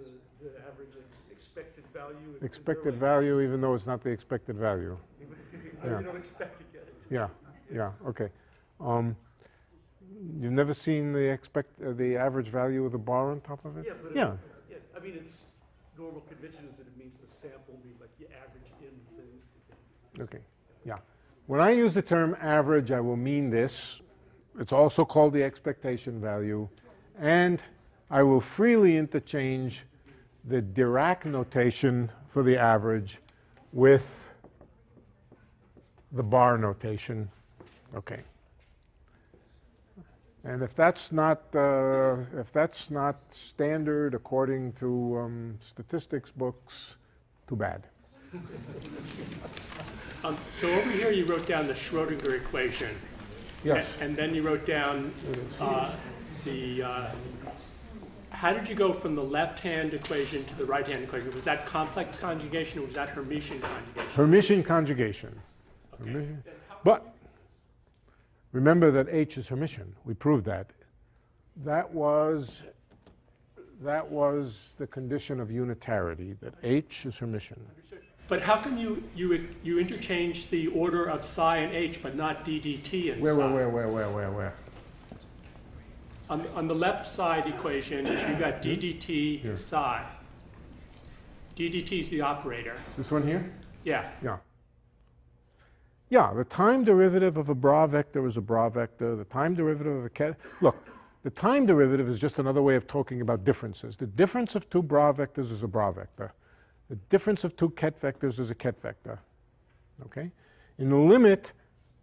average expected value. Expected value, even though it's not the expected value. Yeah. You don't expect to get it. Yeah. Yeah. Okay. You've never seen the average value with a bar on top of it? Yeah. But yeah. I mean, it's normal convention is that it means the sample means like the average in things. Okay. Yeah. When I use the term average, I will mean this. It's also called the expectation value, and I will freely interchange the Dirac notation for the average with the bar notation. Okay. And if that's not standard according to statistics books, too bad. So over here you wrote down the Schrodinger equation. Yes. And then you wrote down how did you go from the left-hand equation to the right-hand equation? Was that complex conjugation or was that Hermitian conjugation? Hermitian conjugation. Okay. Hermitian. But remember that H is Hermitian. We proved that. That was the condition of unitarity, that H is Hermitian. But how come you interchange the order of psi and H, but not d dt and Where? On the left side equation, you got d dt psi. D dt is the operator. This one here? Yeah. Yeah. Yeah, the time derivative of a bra vector is a bra vector. The time derivative of a ket... Look, the time derivative is just another way of talking about differences. The difference of two bra vectors is a bra vector. The difference of two ket vectors is a ket vector. Okay? In the limit,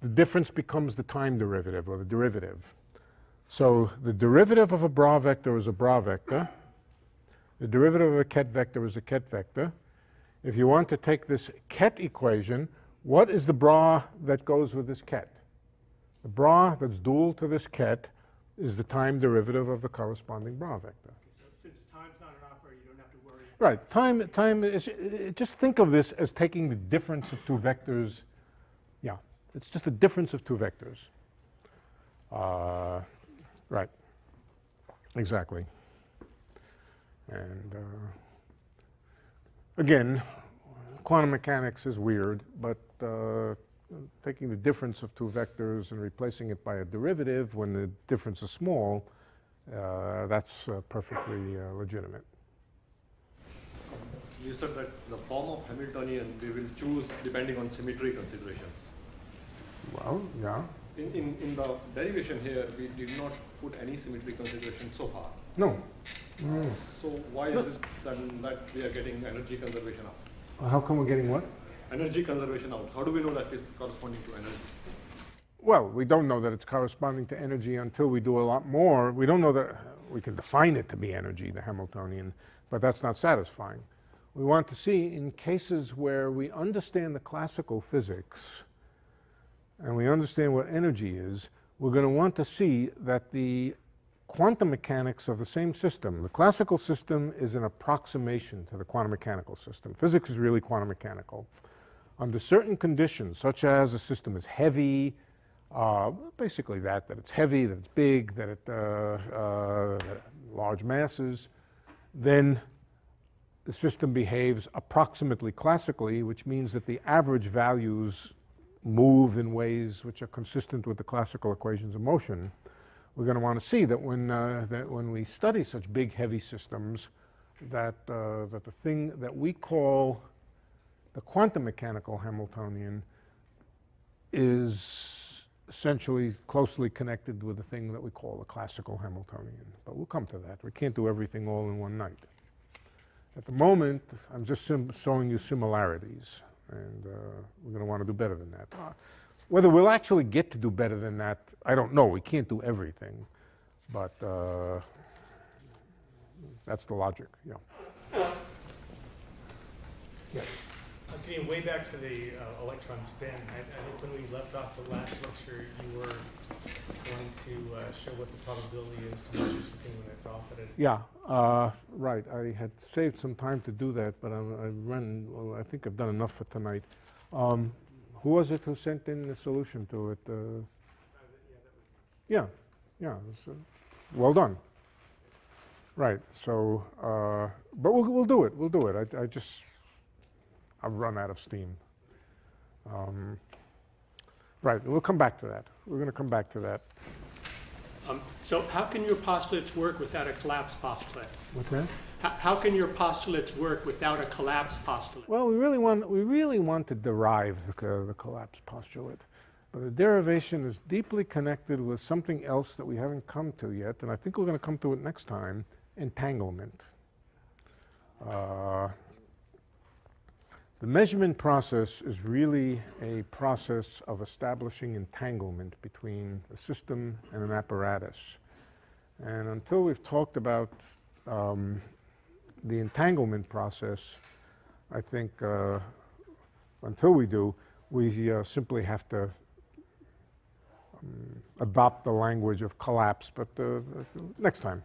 the difference becomes the time derivative, or the derivative. So the derivative of a bra vector is a bra vector. The derivative of a ket vector is a ket vector. If you want to take this ket equation, what is the bra that goes with this ket? The bra that's dual to this ket is the time derivative of the corresponding bra vector. So since time's not an operator, you don't have to worry. Right. Time is, just think of this as taking the difference of two vectors. Yeah, it's just a difference of two vectors. Right. Exactly. And again, quantum mechanics is weird, but taking the difference of two vectors and replacing it by a derivative when the difference is small, that's perfectly legitimate. You said that the form of Hamiltonian we will choose depending on symmetry considerations. Well, yeah. In the derivation here, we did not put any symmetry consideration so far. No. So why is it then that we are getting energy conservation out? How come we're getting what? Energy conservation out. How do we know that is corresponding to energy? Well, we don't know that it's corresponding to energy until we do a lot more. We don't know that we can define it to be energy, the Hamiltonian, but that's not satisfying. We want to see in cases where we understand the classical physics and we understand what energy is, we're going to want to see that the quantum mechanics of the same system, the classical system is an approximation to the quantum mechanical system. Physics is really quantum mechanical. Under certain conditions, such as a system is heavy, basically that it's heavy, that it's big, that it large masses, then the system behaves approximately classically, which means that the average values move in ways which are consistent with the classical equations of motion. We're going to want to see that when we study such big, heavy systems, that the thing that we call the quantum mechanical Hamiltonian is essentially closely connected with the thing that we call the classical Hamiltonian. But we'll come to that. We can't do everything all in one night. At the moment, I'm just showing you similarities, and we're going to want to do better than that. Whether we'll actually get to do better than that, I don't know. We can't do everything, but that's the logic, yeah. Yes. Getting way back to the electron spin, I think when we left off the last lecture, you were going to show what the probability is to measure something when it's off at it. Yeah, right. I had saved some time to do that, but I think I've done enough for tonight. Who was it who sent in the solution to it? Yeah, well done. Right. So, but we'll do it. We'll do it. I've run out of steam. Right. We'll come back to that. We're going to come back to that. So how can your postulates work without a collapse postulate? What's that? How can your postulates work without a collapse postulate? Well, we really want to derive the collapse postulate. But the derivation is deeply connected with something else that we haven't come to yet, and I think we're going to come to it next time, entanglement. The measurement process is really a process of establishing entanglement between a system and an apparatus. And until we've talked about the entanglement process, I think until we do, we simply have to adopt the language of collapse. But next time.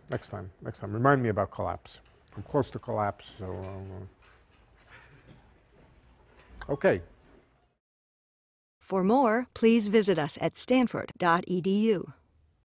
Remind me about collapse. I'm close to collapse, so... Okay. For more, please visit us at stanford.edu.